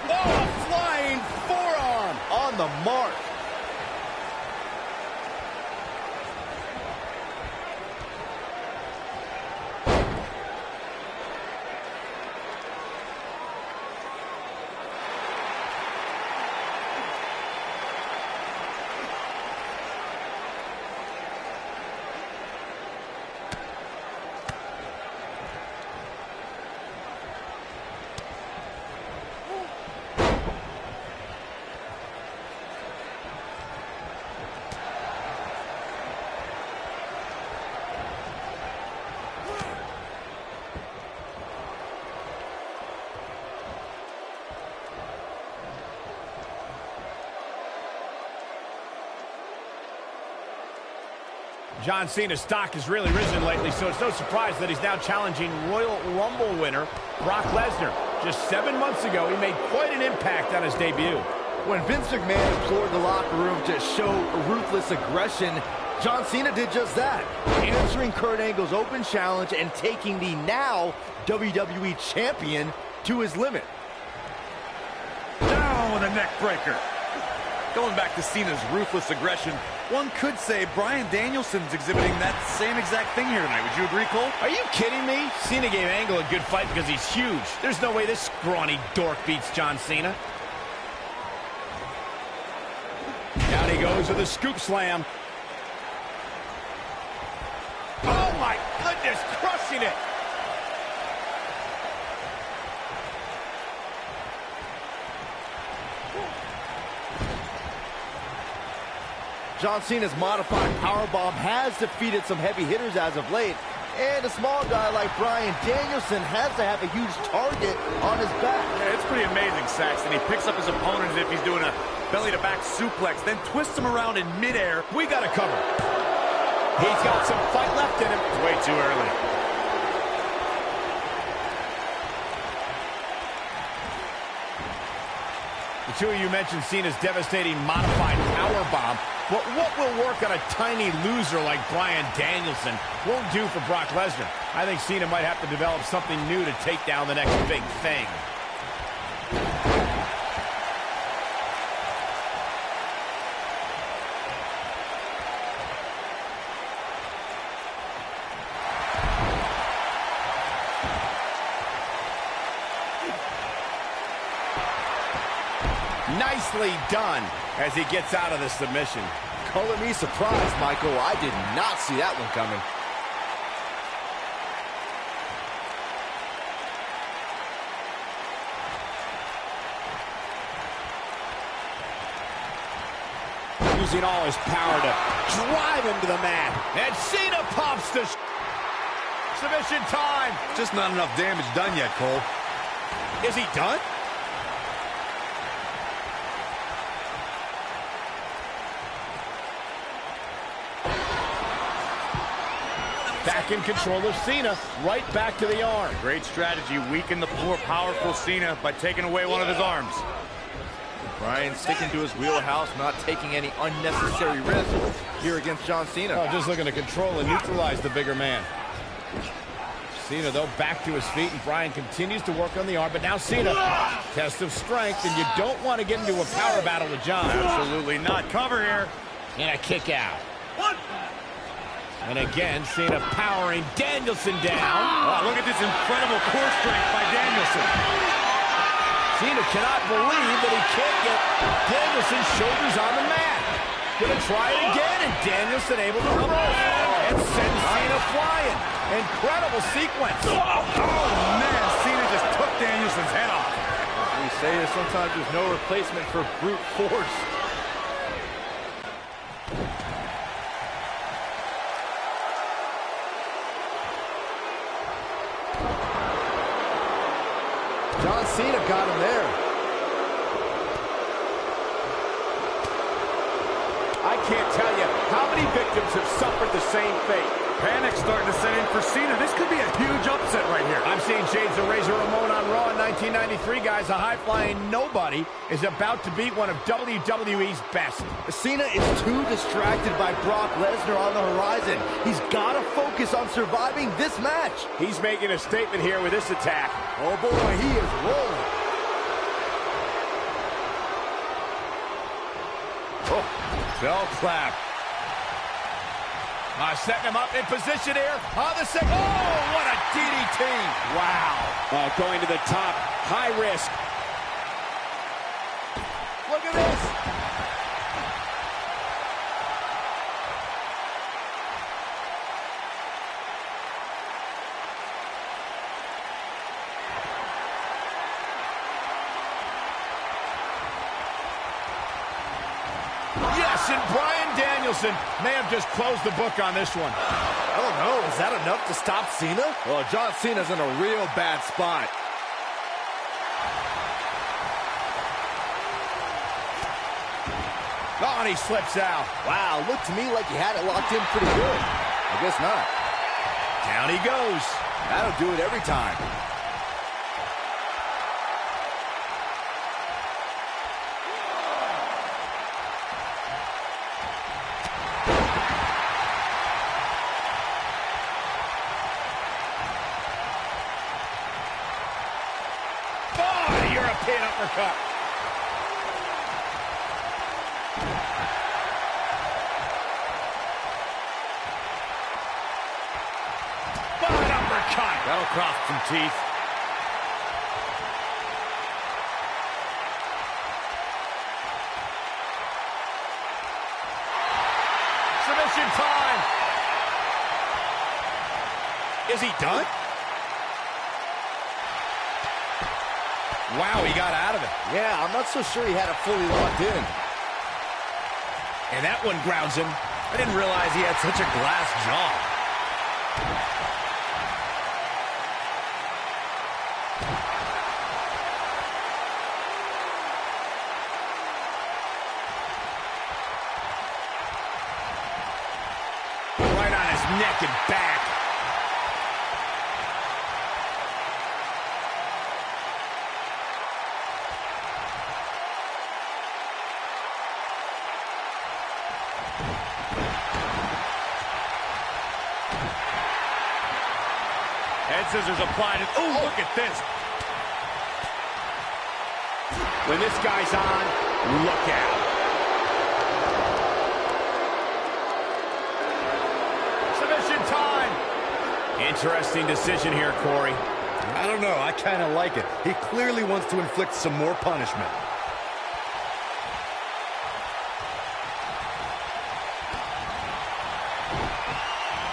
Oh, a flying forearm on the mark. John Cena's stock has really risen lately, so it's no surprise that he's now challenging Royal Rumble winner Brock Lesnar. Just 7 months ago, he made quite an impact on his debut. When Vince McMahon implored the locker room to show ruthless aggression, John Cena did just that, answering Kurt Angle's open challenge and taking the now WWE Champion to his limit. Down with a neck breaker. Going back to Cena's ruthless aggression, one could say Bryan Danielson's exhibiting that same exact thing here tonight. Would you agree, Cole? Are you kidding me? Cena gave Angle a good fight because he's huge. There's no way this scrawny dork beats John Cena. Down he goes with a scoop slam. Oh my goodness, crushing it. John Cena's modified powerbomb has defeated some heavy hitters as of late, and a small guy like Bryan Danielson has to have a huge target on his back. Yeah, it's pretty amazing, Saxton. He picks up his opponent as if he's doing a belly-to-back suplex, then twists him around in midair. We got to cover. He's got some fight left in him. It's way too early. The two of you mentioned Cena's devastating modified powerbomb. But what will work on a tiny loser like Bryan Danielson won't do for Brock Lesnar. I think Cena might have to develop something new to take down the next big thing. Nicely done as he gets out of the submission. Color me surprised, Michael. I did not see that one coming. Using all his power to drive him to the mat. And Cena pops the submission time. Just not enough damage done yet, Cole. Is he done? Back in control of Cena, right back to the arm. Great strategy, weaken the more powerful Cena by taking away one of his arms. Bryan sticking to his wheelhouse, not taking any unnecessary risks here against John Cena. Oh, just looking to control and neutralize the bigger man. Cena, though, back to his feet, and Bryan continues to work on the arm, but now Cena, test of strength, and you don't want to get into a power battle with John. Absolutely not. Cover here. And a kick out. And again, Cena powering Danielson down. Oh, look at this incredible core strength by Danielson. Cena cannot believe that he can't get Danielson's shoulders on the mat. Gonna try it again, and Danielson able to reverse and send Cena flying. Incredible sequence. Oh, man, Cena just took Danielson's head off. We say that sometimes there's no replacement for brute force. John Cena got him there. I can't tell you how many victims have suffered the same fate. Panic's starting to set in for Cena. This could be a huge upset right here. I'm seeing shades of Razor Ramon on Raw in 1993, guys. A high-flying nobody is about to beat one of WWE's best. Cena is too distracted by Brock Lesnar on the horizon. He's got to focus on surviving this match. He's making a statement here with this attack. Oh boy, he is rolling. Oh, bell clap. Setting him up in position here. On the second. Oh, what a DDT. Wow. Going to the top. High risk. Look at this. Yes, and Bryan Danielson may have just closed the book on this one. I don't know. Is that enough to stop Cena? Well, John Cena's in a real bad spot. Oh, and he slips out. Wow, looked to me like he had it locked in pretty good. I guess not. Down he goes. That'll do it every time. Oh, European uppercut. That'll cross some teeth. Submission time. Is he done? Wow, he got out of it. Yeah, I'm not so sure he had it fully locked in. And that one grounds him. I didn't realize he had such a glass jaw. Neck and back. Head scissors applied. And, oh, look at this. When this guy's on, look out. Interesting decision here, Corey. I don't know. I kind of like it. He clearly wants to inflict some more punishment.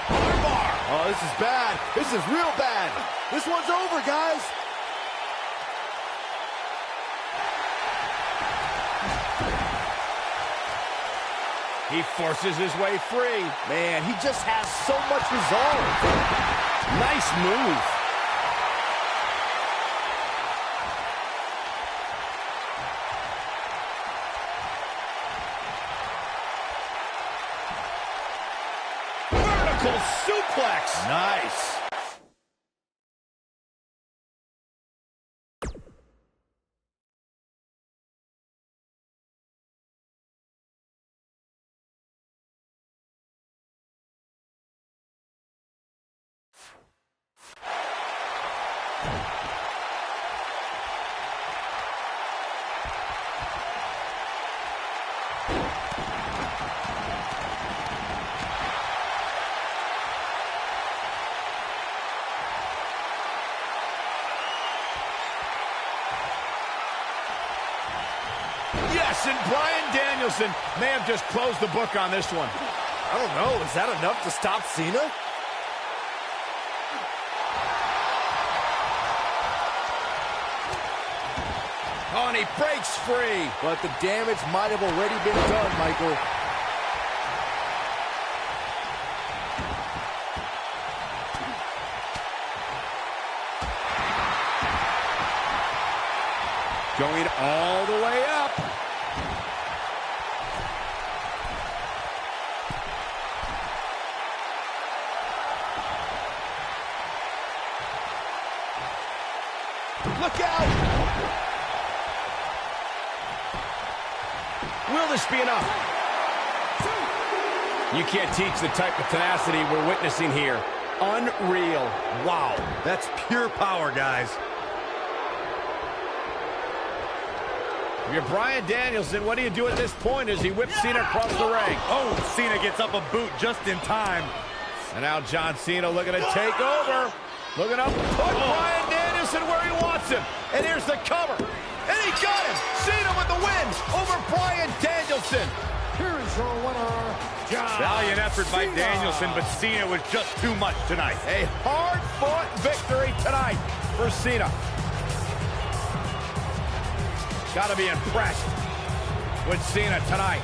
Armbar. Oh, this is bad. This is real bad. This one's over, guys. He forces his way free. Man, he just has so much resolve. Nice move. Vertical suplex. Nice. Yes, and Bryan Danielson may have just closed the book on this one. I don't know. Is that enough to stop Cena? Oh, and he breaks free. But the damage might have already been done, Michael. Going all the way up. Look out! Will this be enough? You can't teach the type of tenacity we're witnessing here. Unreal. Wow, that's pure power, guys. you're Bryan Danielson, what do you do at this point as he whips Cena across the ring? Oh, Cena gets up a boot just in time. And now John Cena looking to take over. Looking up, put Bryan Danielson where he wants him. And here's the cover. And he got him. Cena with the win over Bryan Danielson. Here is your winner, John Valiant effort by Cena. Danielson, but Cena was just too much tonight. A hard-fought victory tonight for Cena. Got to be impressed with Cena tonight.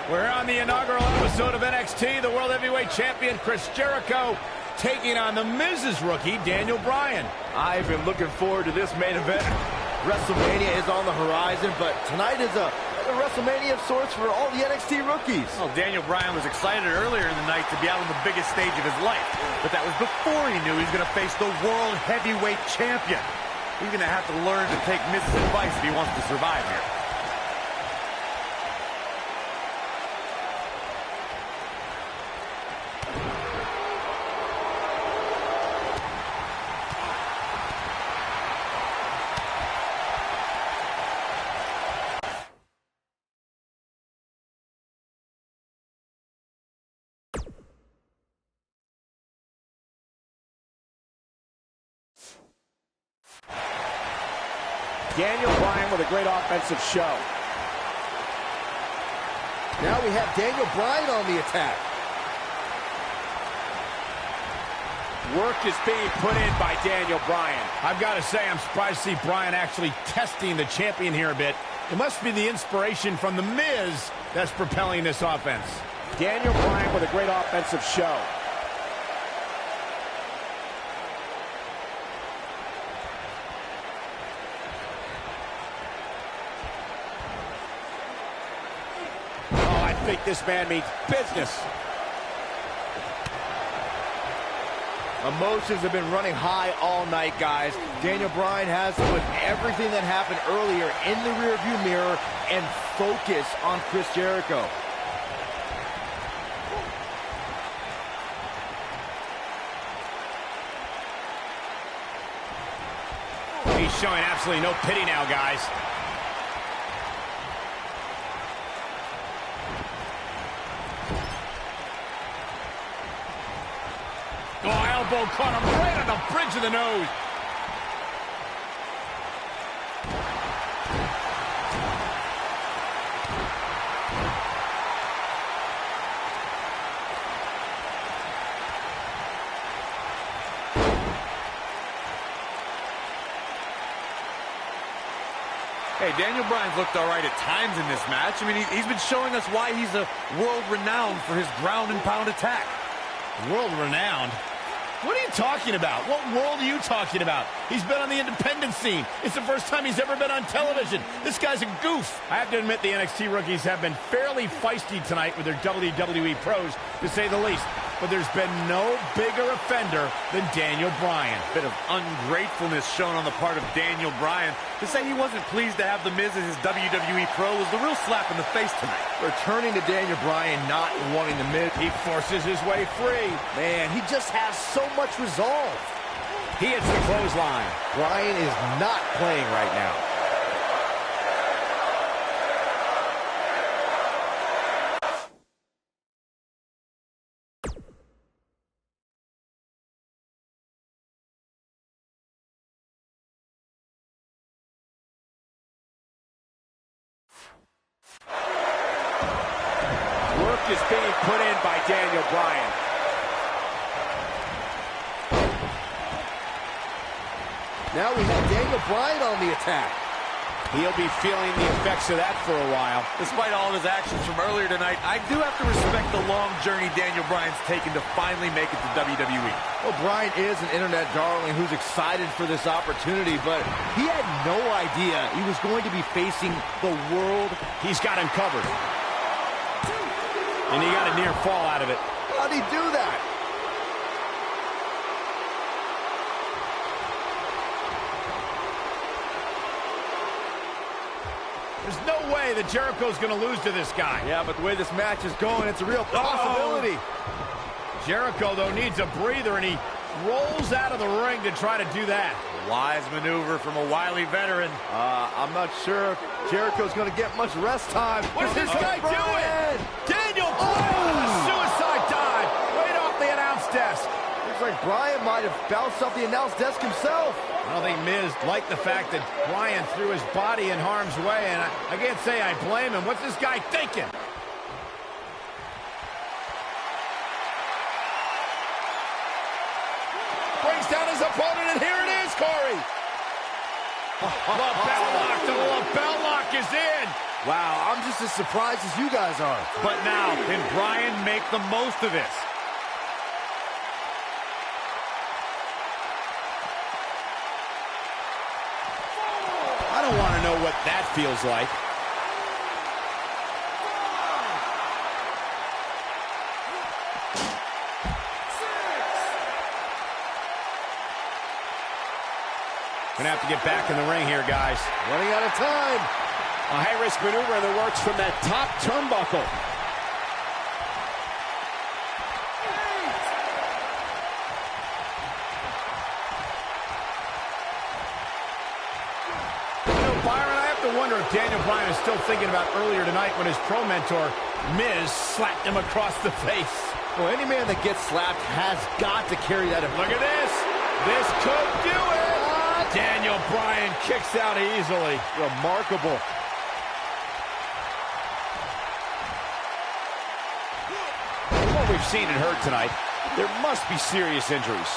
We're on the inaugural episode of NXT. The World Heavyweight Champion Chris Jericho taking on the Miz's rookie, Daniel Bryan. I've been looking forward to this main event. WrestleMania is on the horizon, but tonight is a WrestleMania of sorts for all the NXT rookies. Well, Daniel Bryan was excited earlier in the night to be out on the biggest stage of his life, but that was before he knew he was going to face the World Heavyweight Champion. He's going to have to learn to take Miz's advice if he wants to survive here. Daniel Bryan with a great offensive show. Now we have Daniel Bryan on the attack. Work is being put in by Daniel Bryan. I've got to say, I'm surprised to see Bryan actually testing the champion here a bit. It must be the inspiration from The Miz that's propelling this offense. Daniel Bryan with a great offensive show. Oh, I think this man means business. Emotions have been running high all night, guys. Daniel Bryan has to put everything that happened earlier in the rearview mirror and focus on Chris Jericho. He's showing absolutely no pity now, guys. Oh, elbow caught him right on the bridge of the nose. Hey, Daniel Bryan's looked all right at times in this match. I mean, he's been showing us why he's a world-renowned for his ground and pound attack. World-renowned? What are you talking about? What world are you talking about? He's been on the independent scene. It's the first time he's ever been on television. This guy's a goof. I have to admit the NXT rookies have been fairly feisty tonight with their WWE pros, to say the least. But there's been no bigger offender than Daniel Bryan. Bit of ungratefulness shown on the part of Daniel Bryan. To say he wasn't pleased to have The Miz as his WWE pro was the real slap in the face tonight. Returning to Daniel Bryan, not wanting The Miz. He forces his way free. Man, he just has so much resolve. He hits the clothesline. Bryan is not playing right now. Work is being put in by Daniel Bryan. Now we have Daniel Bryan on the attack. He'll be feeling the effects of that for a while. Despite all of his actions from earlier tonight, I do have to respect the long journey Daniel Bryan's taken to finally make it to WWE. Well, Bryan is an internet darling who's excited for this opportunity, but he had no idea he was going to be facing the world. He's got him covered. And he got a near fall out of it. How'd he do that? There's no way that Jericho's going to lose to this guy. Yeah, but the way this match is going, it's a real possibility. Jericho, though, needs a breather, and he rolls out of the ring to try to do that. Wise maneuver from a wily veteran. I'm not sure if Jericho's going to get much rest time. What's this guy doing? Daniel Bryan, suicide dive right off the announce desk. Looks like Bryan might have bounced off the announce desk himself. I don't think Miz liked the fact that Bryan threw his body in harm's way, and I can't say I blame him. What's this guy thinking? Brings down his opponent, and here it is, Corey. The bell lock, the bell lock is in. Wow, I'm just as surprised as you guys are. But now, can Bryan make the most of this? I don't want to know what that feels like. Gonna have to get back in the ring here, guys. Running out of time. A high-risk maneuver in the works from that top turnbuckle. I wonder if Daniel Bryan is still thinking about earlier tonight when his pro mentor, Miz, slapped him across the face. Well, any man that gets slapped has got to carry that. Look at this. This could do it. Daniel Bryan kicks out easily. Remarkable. From what we've seen and heard tonight, there must be serious injuries.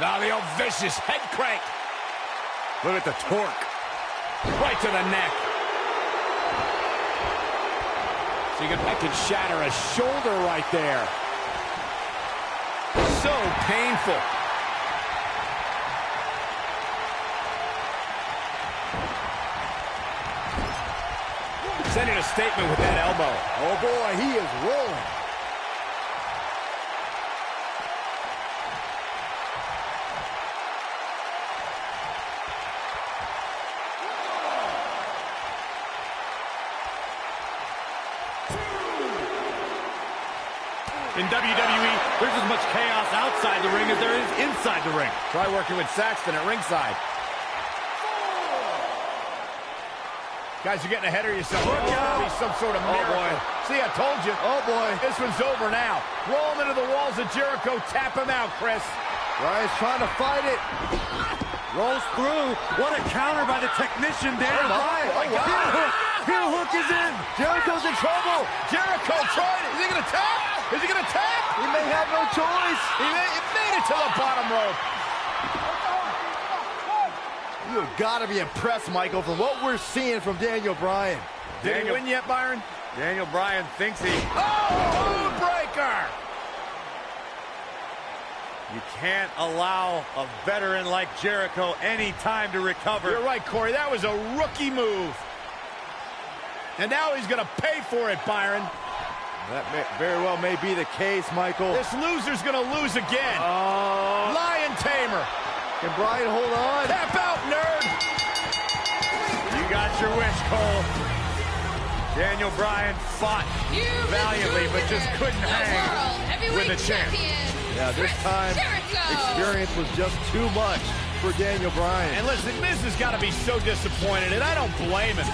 Now the old vicious head crank. Look at the torque. Right to the neck. So that can shatter a shoulder right there. So painful. Sending a statement with that elbow. Oh boy, he is rolling. In WWE, there's as much chaos outside the ring as there is inside the ring. Try working with Saxton at ringside. Guys, you're getting ahead of yourself. Look out! Be some sort of miracle. Oh, boy. See, I told you. Oh, boy. This one's over now. Roll him into the walls of Jericho. Tap him out, Chris. Bryan's trying to fight it. Rolls through. What a counter by the technician, Daniel Bryan. Oh, wow. Heel hook is in. Jericho's in trouble. Jericho tried it. Is he going to tap? Is he going to tap? He may have no choice. He made it to the bottom rope. You have got to be impressed, Michael, from what we're seeing from Daniel Bryan. Did he win yet, Byron? Daniel Bryan thinks he... Oh, breaker! You can't allow a veteran like Jericho any time to recover. You're right, Corey. That was a rookie move. And now he's going to pay for it, Byron. That very well may be the case, Michael. This loser's going to lose again. Lion Tamer. Can Bryan hold on? Tap out, nerd. You got your wish, Cole. Daniel Bryan fought valiantly, but just couldn't hang with the champ. Yeah, this time, experience was just too much for Daniel Bryan. And listen, Miz has got to be so disappointed, and I don't blame him.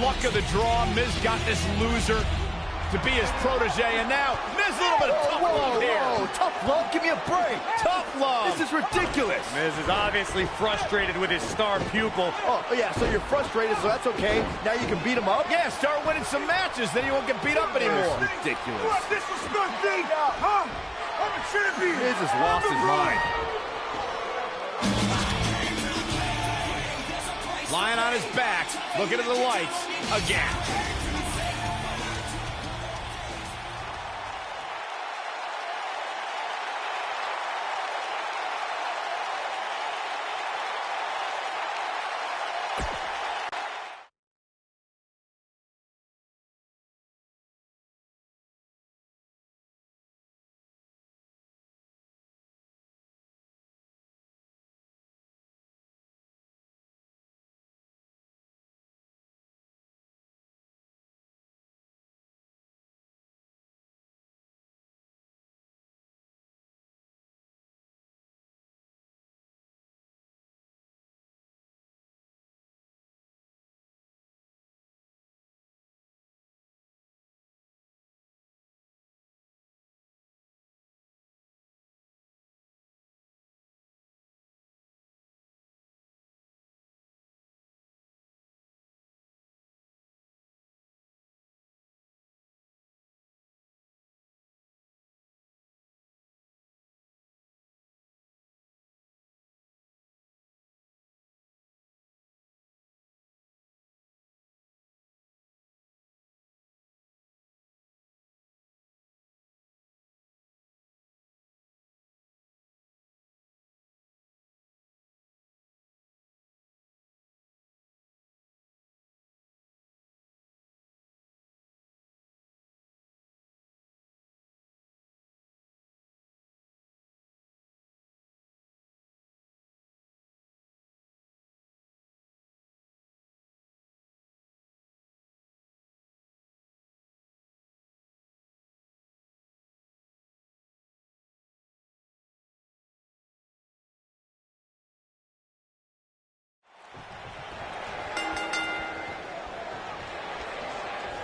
Luck of the draw, Miz got this loser to be his protege, and now Miz a little bit of tough love here. Tough love? Give me a break. Tough love. This is ridiculous. Miz is obviously frustrated with his star pupil. Oh, yeah, so you're frustrated, so that's okay. Now you can beat him up? Yeah, start winning some matches, then you won't get beat up anymore. That's ridiculous. What disrespect me? Huh? I'm a champion. Miz has lost his mind. Lying on his back, looking at the lights again.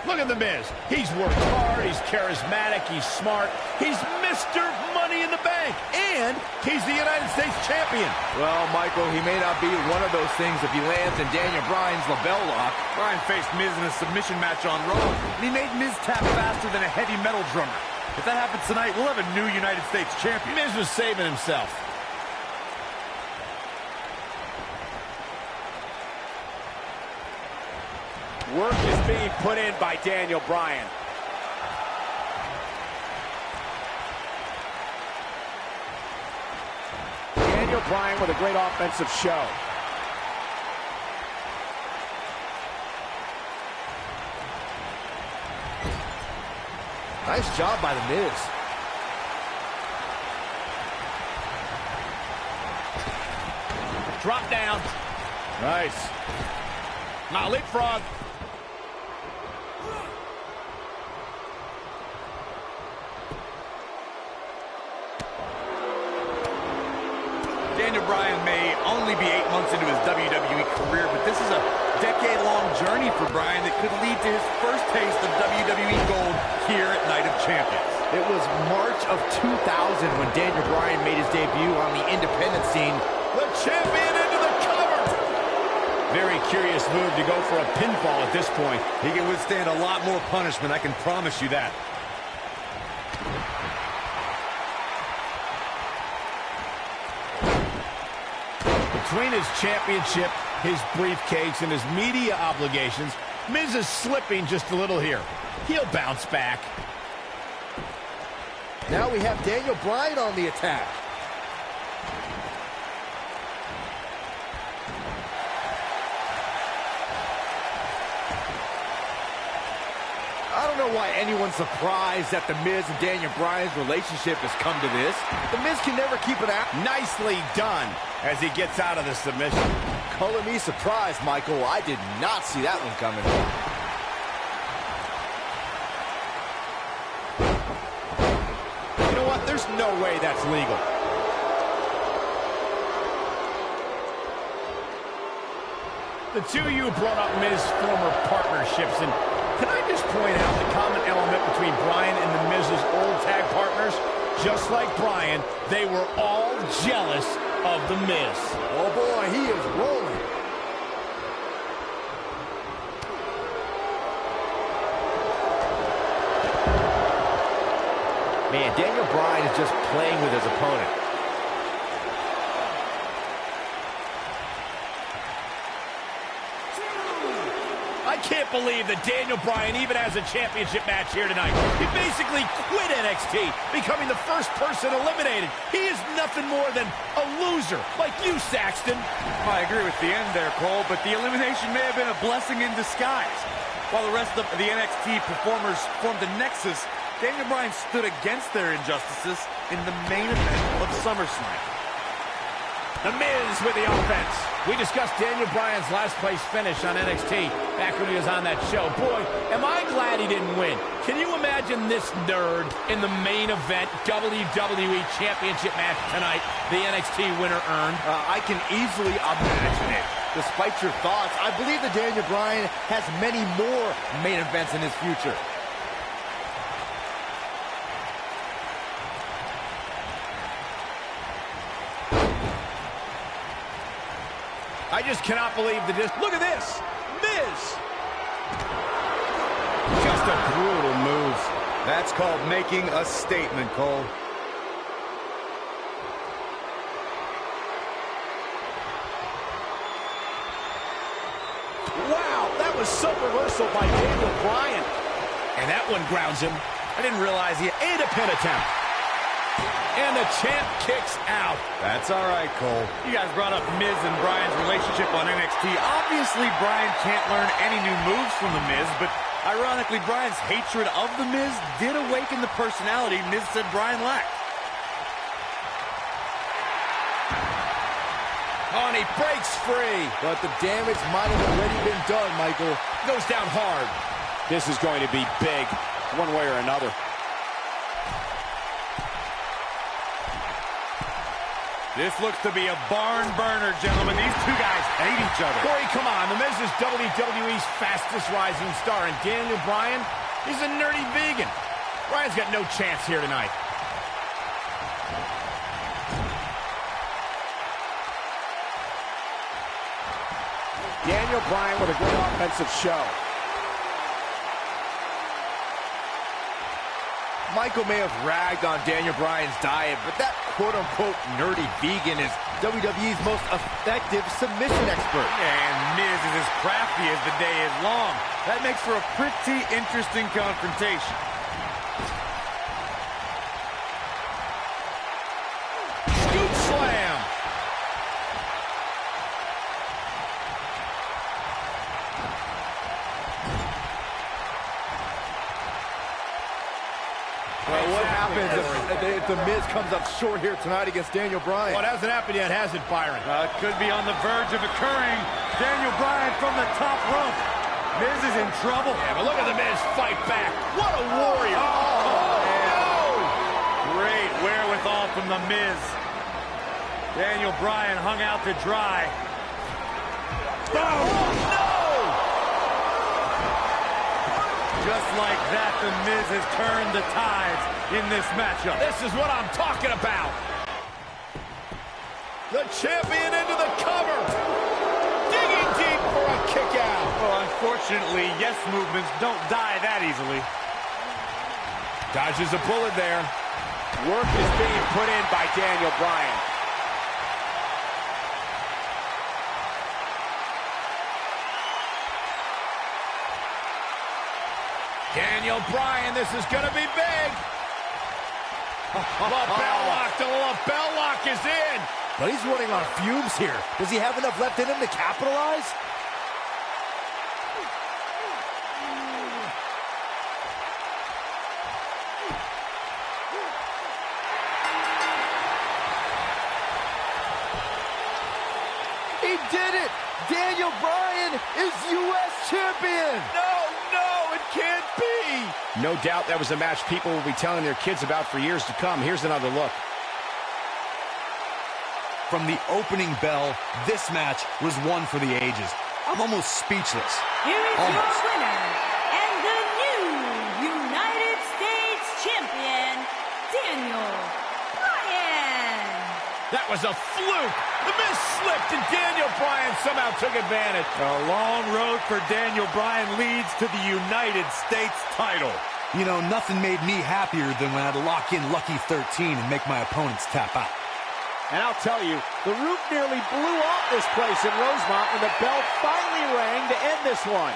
Look at The Miz. He's worked hard, he's charismatic, he's smart. He's Mr. Money in the Bank, and he's the United States champion. Well, Michael, he may not be one of those things if he lands in Daniel Bryan's label lock. Bryan faced Miz in a submission match on Raw, and he made Miz tap faster than a heavy metal drummer. If that happens tonight, we'll have a new United States champion. Miz was saving himself. Work is being put in by Daniel Bryan. Daniel Bryan with a great offensive show. Nice job by The Miz. Drop down. Nice. Now leapfrog. Daniel Bryan may only be 8 months into his WWE career, but this is a decade-long journey for Bryan that could lead to his first taste of WWE gold here at Night of Champions. It was March of 2000 when Daniel Bryan made his debut on the independent scene. The champion into the cover. Very curious move to go for a pinfall at this point. He can withstand a lot more punishment, I can promise you that. Between his championship, his briefcase, and his media obligations, Miz is slipping just a little here. He'll bounce back. Now we have Daniel Bryan on the attack. I don't know why anyone's surprised that The Miz and Daniel Bryan's relationship has come to this. The Miz can never keep it out. Nicely done as he gets out of the submission. Color me surprised, Michael. I did not see that one coming. You know what? There's no way that's legal. The two of you brought up Miz's former partnerships, and can I just point out the common element between Bryan and the Miz's old tag partners? Just like Bryan, they were all jealous of the Miz. Oh boy, he is rolling. Man, Daniel Bryan is just playing with his opponent. I can't believe that Daniel Bryan even has a championship match here tonight. He basically quit NXT, becoming the first person eliminated. He is nothing more than a loser, like you, Saxton. I agree with the end there, Cole, but the elimination may have been a blessing in disguise. While the rest of the NXT performers formed a nexus, Daniel Bryan stood against their injustices in the main event of SummerSlam. The Miz with the offense. We discussed Daniel Bryan's last place finish on NXT back when he was on that show. Boy, am I glad he didn't win. Can you imagine this nerd in the main event WWE Championship match tonight the NXT winner earned? I can easily imagine it. Despite your thoughts, I believe that Daniel Bryan has many more main events in his future. I just cannot believe the look at this! Miz! Just a brutal move. That's called making a statement, Cole. Wow, that was some reversal by Daniel Bryan. And that one grounds him. I didn't realize he had a pin attempt. And the champ kicks out. That's all right, Cole. You guys brought up Miz and Bryan's relationship on NXT. Obviously, Bryan can't learn any new moves from The Miz, but ironically, Bryan's hatred of The Miz did awaken the personality Miz said Bryan lacked. Oh, and he breaks free. But the damage might have already been done, Michael. Goes down hard. This is going to be big, one way or another. This looks to be a barn burner, gentlemen. These two guys hate each other. Corey, come on. The Miz is WWE's fastest rising star, and Daniel Bryan, he's a nerdy vegan. Bryan's got no chance here tonight. Daniel Bryan with a great offensive show. Michael may have ragged on Daniel Bryan's diet, but that quote-unquote nerdy vegan is WWE's most effective submission expert. And Miz is as crafty as the day is long. That makes for a pretty interesting confrontation. Scoop slam. Well, what happens if the Miz comes up short here tonight against Daniel Bryan? Well, it hasn't happened yet, has it, Byron? It could be on the verge of occurring. Daniel Bryan from the top rope. Miz is in trouble. Yeah, but look at the Miz fight back. What a warrior. Great wherewithal from the Miz. Daniel Bryan hung out to dry. No! Just like that, the Miz has turned the tides in this matchup. This is what I'm talking about. The champion into the cover. Digging deep for a kick out. Well, unfortunately, yes movements don't die that easily. Dodges a bullet there. Work is being put in by Daniel Bryan. Daniel Bryan, this is going to be big. Lapel lock, the lapel lock is in. But he's running on fumes here. Does he have enough left in him to capitalize? He did it! Daniel Bryan is U.S. champion! No, it can't be. No doubt that was a match people will be telling their kids about for years to come. Here's another look. From the opening bell, this match was one for the ages. I'm almost speechless. Here is your Almost. winner, and the new United States champion, Daniel Bryan. That was a fluke. The Miz slipped and Daniel Bryan somehow took advantage. A long road for Daniel Bryan leads to the United States title. You know, nothing made me happier than when I'd lock in Lucky 13 and make my opponents tap out. And I'll tell you, the roof nearly blew off this place in Rosemont when the bell finally rang to end this one.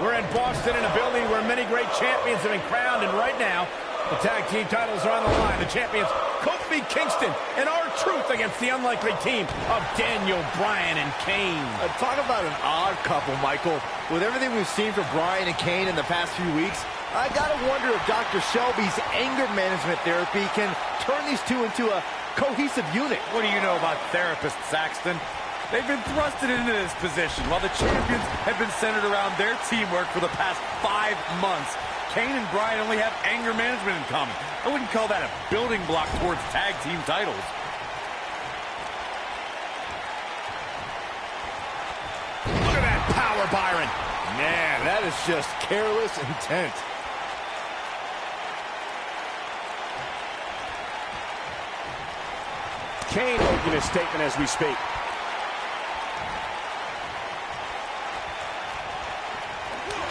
We're in Boston in a building where many great champions have been crowned, and right now, the tag team titles are on the line. The champions, Kofi Kingston and R-Truth against the unlikely team of Daniel Bryan and Kane. Talk about an odd couple, Michael. With everything we've seen from Bryan and Kane in the past few weeks, I gotta wonder if Dr. Shelby's anger management therapy can turn these two into a cohesive unit. What do you know about therapists, Saxton? They've been thrusted into this position while the champions have been centered around their teamwork for the past 5 months. Kane and Bryan only have anger management in common. I wouldn't call that a building block towards tag team titles. Look at that power, Byron. Man, that is just careless intent. Kane making a statement as we speak.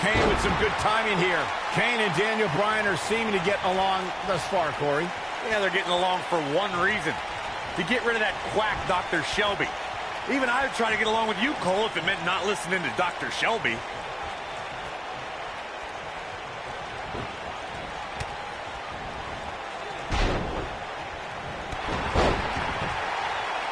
Kane with some good timing here. Kane and Daniel Bryan are seeming to get along thus far, Corey. Yeah, they're getting along for one reason. To get rid of that quack Dr. Shelby. Even I would try to get along with you, Cole, if it meant not listening to Dr. Shelby.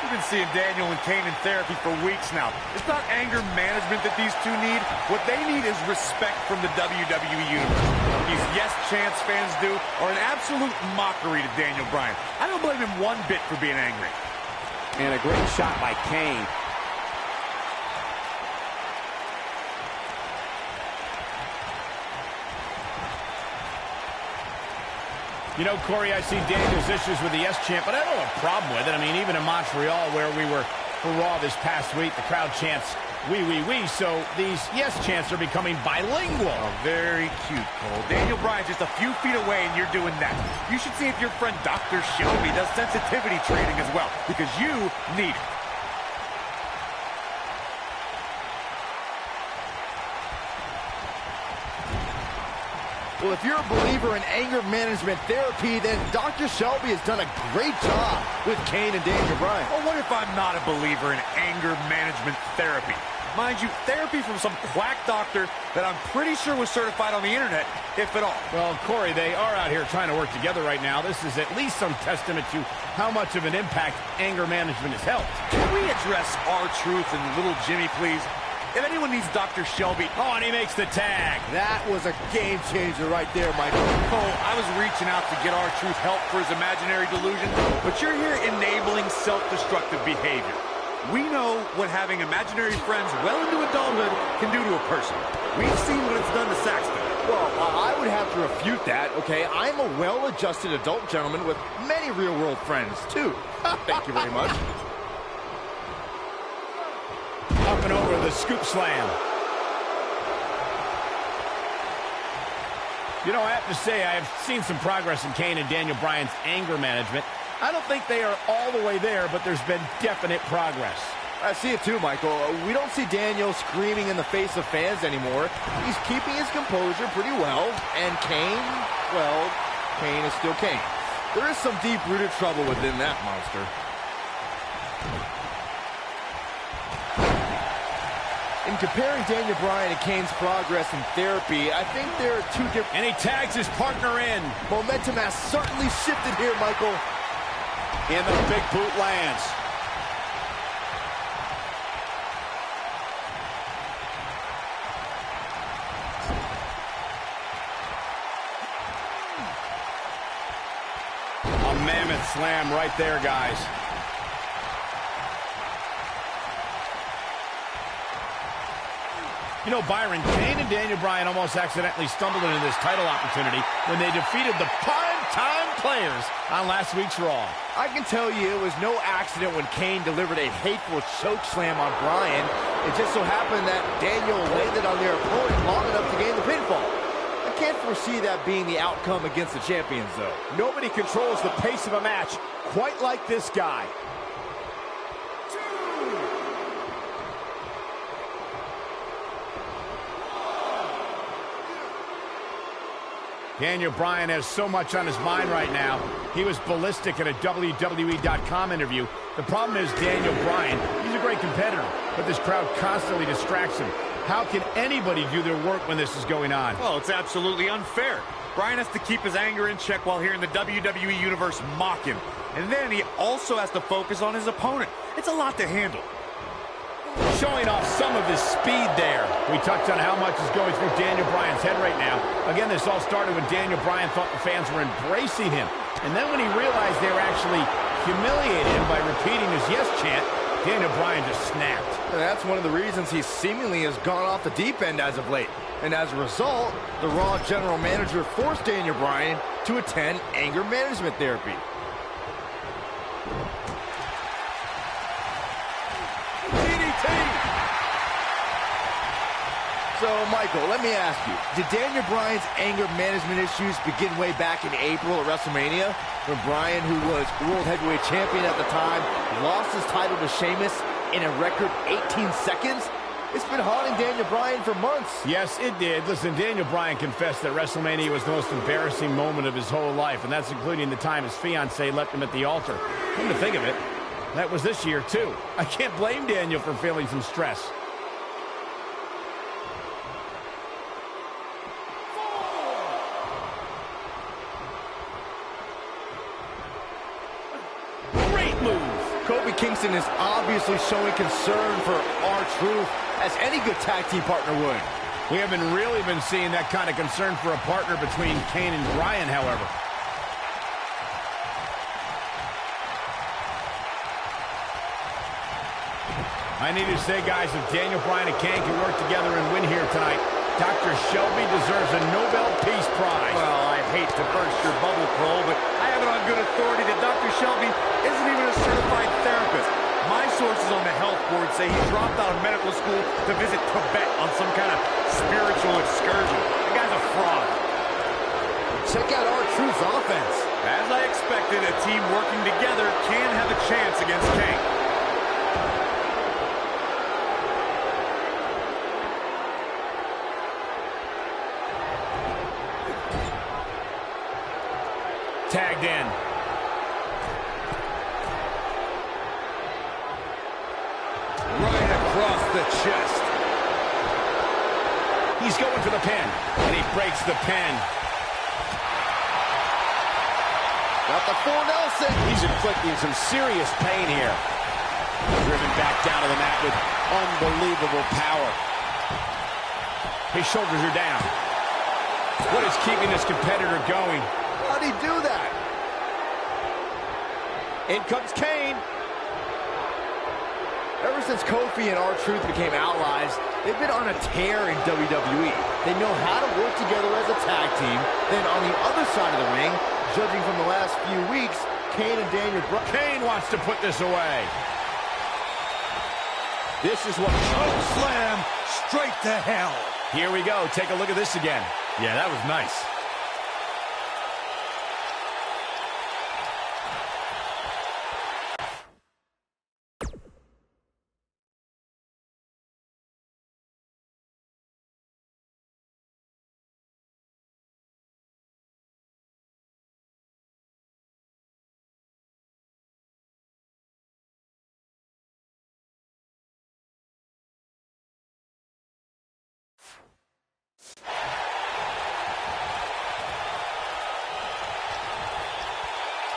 We've been seeing Daniel and Kane in therapy for weeks now. It's not anger management that these two need. What they need is respect from the WWE Universe. These Yes Chance fans do are an absolute mockery to Daniel Bryan. I don't blame him one bit for being angry. And a great shot by Kane. You know, Corey, I see Daniel's issues with the Yes Chant, but I don't have a problem with it. I mean, even in Montreal, where we were for Raw this past week, the crowd chants, "We, we, we," so these Yes Chants are becoming bilingual. Oh, very cute, Cole. Daniel Bryan's just a few feet away, and you're doing that. You should see if your friend Dr. Shelby does sensitivity training as well, because you need it. Well, if you're a believer in anger management therapy, then Dr. Shelby has done a great job with Kane and Daniel Bryan. Well, what if I'm not a believer in anger management therapy? Mind you, therapy from some quack doctor that I'm pretty sure was certified on the internet, if at all. Well, Corey, they are out here trying to work together right now. This is at least some testament to how much of an impact anger management has helped. Can we address R-Truth and Little Jimmy, please? If anyone needs Dr. Shelby... Oh, and he makes the tag. That was a game changer right there, Michael. Cole, I was reaching out to get R-Truth help for his imaginary delusion, but you're here enabling self-destructive behavior. We know what having imaginary friends well into adulthood can do to a person. We've seen what it's done to Saxton. Well, I would have to refute that, okay? I'm a well-adjusted adult gentleman with many real-world friends, too. Thank you very much. Up and over the scoop slam. You know, I have to say, I have seen some progress in Kane and Daniel Bryan's anger management. I don't think they are all the way there, but there's been definite progress. I see it too, Michael. We don't see Daniel screaming in the face of fans anymore. He's keeping his composure pretty well. And Kane, well, Kane is still Kane. There is some deep-rooted trouble within that monster. In comparing Daniel Bryan and Kane's progress in therapy, I think there are two different... And he tags his partner in. Momentum has certainly shifted here, Michael. And the big boot lands. A mammoth slam right there, guys. You know, Byron, Kane and Daniel Bryan almost accidentally stumbled into this title opportunity when they defeated the prime-time players on last week's Raw. I can tell you it was no accident when Kane delivered a hateful choke slam on Bryan. It just so happened that Daniel landed on their opponent long enough to gain the pinfall. I can't foresee that being the outcome against the champions, though. Nobody controls the pace of a match quite like this guy. Daniel Bryan has so much on his mind right now. He was ballistic in a WWE.com interview. The problem is Daniel Bryan, he's a great competitor, but this crowd constantly distracts him. How can anybody do their work when this is going on? Well, it's absolutely unfair. Bryan has to keep his anger in check while hearing the WWE Universe mock him. And then he also has to focus on his opponent. It's a lot to handle. Showing off some of his speed there. We touched on how much is going through Daniel Bryan's head right now. Again, this all started when Daniel Bryan thought the fans were embracing him. And then when he realized they were actually humiliating him by repeating his yes chant, Daniel Bryan just snapped. And that's one of the reasons he seemingly has gone off the deep end as of late. And as a result, the Raw general manager forced Daniel Bryan to attend anger management therapy. So, Michael, let me ask you, did Daniel Bryan's anger management issues begin way back in April at WrestleMania, when Bryan, who was World Heavyweight Champion at the time, lost his title to Sheamus in a record 18 seconds? It's been haunting Daniel Bryan for months. Yes, it did. Listen, Daniel Bryan confessed that WrestleMania was the most embarrassing moment of his whole life, and that's including the time his fiancée left him at the altar. Come to think of it, that was this year, too. I can't blame Daniel for feeling some stress. Kofi Kingston is obviously showing concern for R-Truth, as any good tag team partner would. We haven't really been seeing that kind of concern for a partner between Kane and Bryan, however. I need to say, guys, if Daniel Bryan and Kane can work together and win here tonight, Dr. Shelby deserves a Nobel Peace Prize. Well, I hate to burst your bubble, Cole, but I have it on good authority that Dr. Shelby isn't even a certified therapist. My sources on the health board say he dropped out of medical school to visit Tibet on some kind of spiritual excursion. The guy's a fraud. Check out R-Truth's offense. As I expected, a team working together can have a chance against Kane. Tagged in. Right across the chest. He's going for the pin, and he breaks the pin. Got the 4 Nelson. He's inflicting some serious pain here. Driven back down to the mat with unbelievable power. His shoulders are down. What is keeping this competitor going? How'd he do that? In comes Kane. Ever since Kofi and R-Truth became allies, they've been on a tear in WWE. They know how to work together as a tag team. Then on the other side of the ring, judging from the last few weeks, Kane and Daniel Bryan. Kane wants to put this away. This is what choke slam straight to hell. Here we go. Take a look at this again. Yeah, that was nice.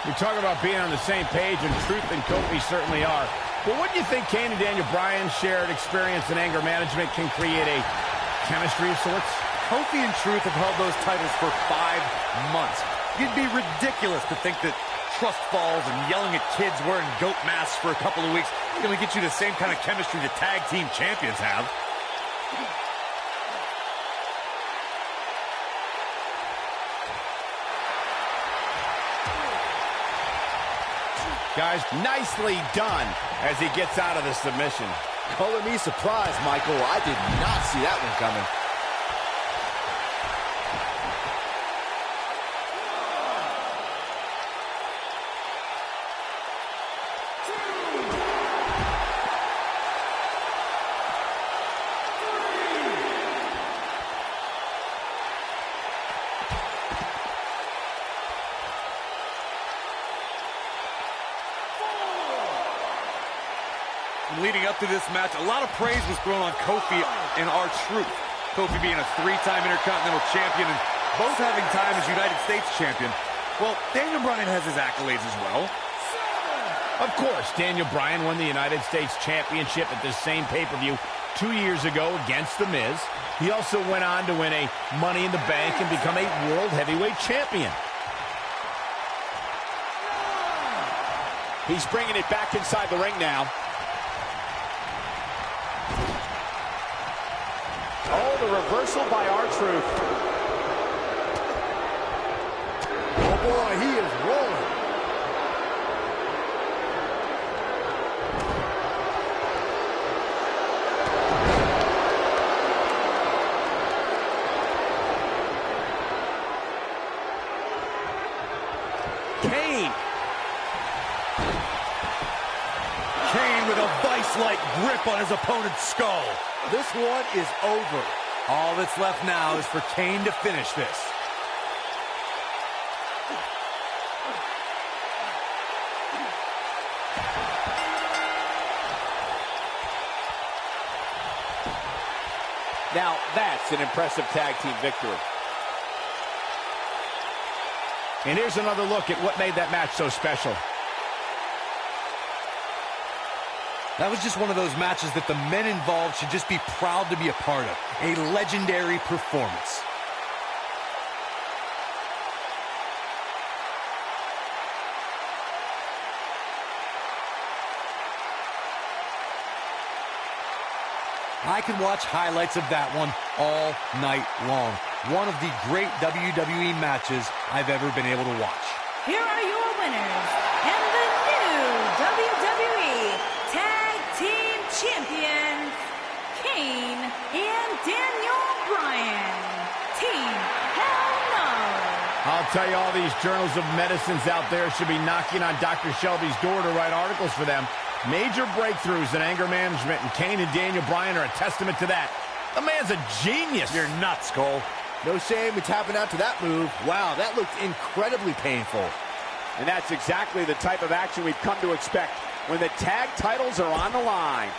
We talk about being on the same page, and Truth and Kofi certainly are. But what do you think Kane and Daniel Bryan's shared experience in anger management can create a chemistry of sorts? Kofi and Truth have held those titles for 5 months. It'd be ridiculous to think that trust falls and yelling at kids wearing goat masks for a couple of weeks is going to get you the same kind of chemistry the tag team champions have. Guys, nicely done as he gets out of the submission. Color me surprised, Michael. I did not see that one coming. leading up to this match, a lot of praise was thrown on Kofi and R-Truth. Kofi being a 3-time Intercontinental Champion and both having time as United States Champion. Well, Daniel Bryan has his accolades as well. Of course, Daniel Bryan won the United States Championship at this same pay-per-view 2 years ago against The Miz. He also went on to win a Money in the Bank and become a World Heavyweight Champion. He's bringing it back inside the ring now. Oh, the reversal by R-Truth. Oh boy, he is rolling. Kane with a vice-like grip on his opponent's skull. This one is over. All that's left now is for Kane to finish this. Now, that's an impressive tag team victory. And here's another look at what made that match so special. That was just one of those matches that the men involved should just be proud to be a part of. A legendary performance. I could watch highlights of that one all night long. One of the great WWE matches I've ever been able to watch. Here are your winners and the new WWE Tag Team Champions, Kane and Daniel Bryan. Team Hell No. I'll tell you, all these journals of medicines out there should be knocking on Dr. Shelby's door to write articles for them. Major breakthroughs in anger management, and Kane and Daniel Bryan are a testament to that. The man's a genius. You're nuts, Cole. No shame in tapping out to that move. Wow, that looked incredibly painful. And that's exactly the type of action we've come to expect when the tag titles are on the line.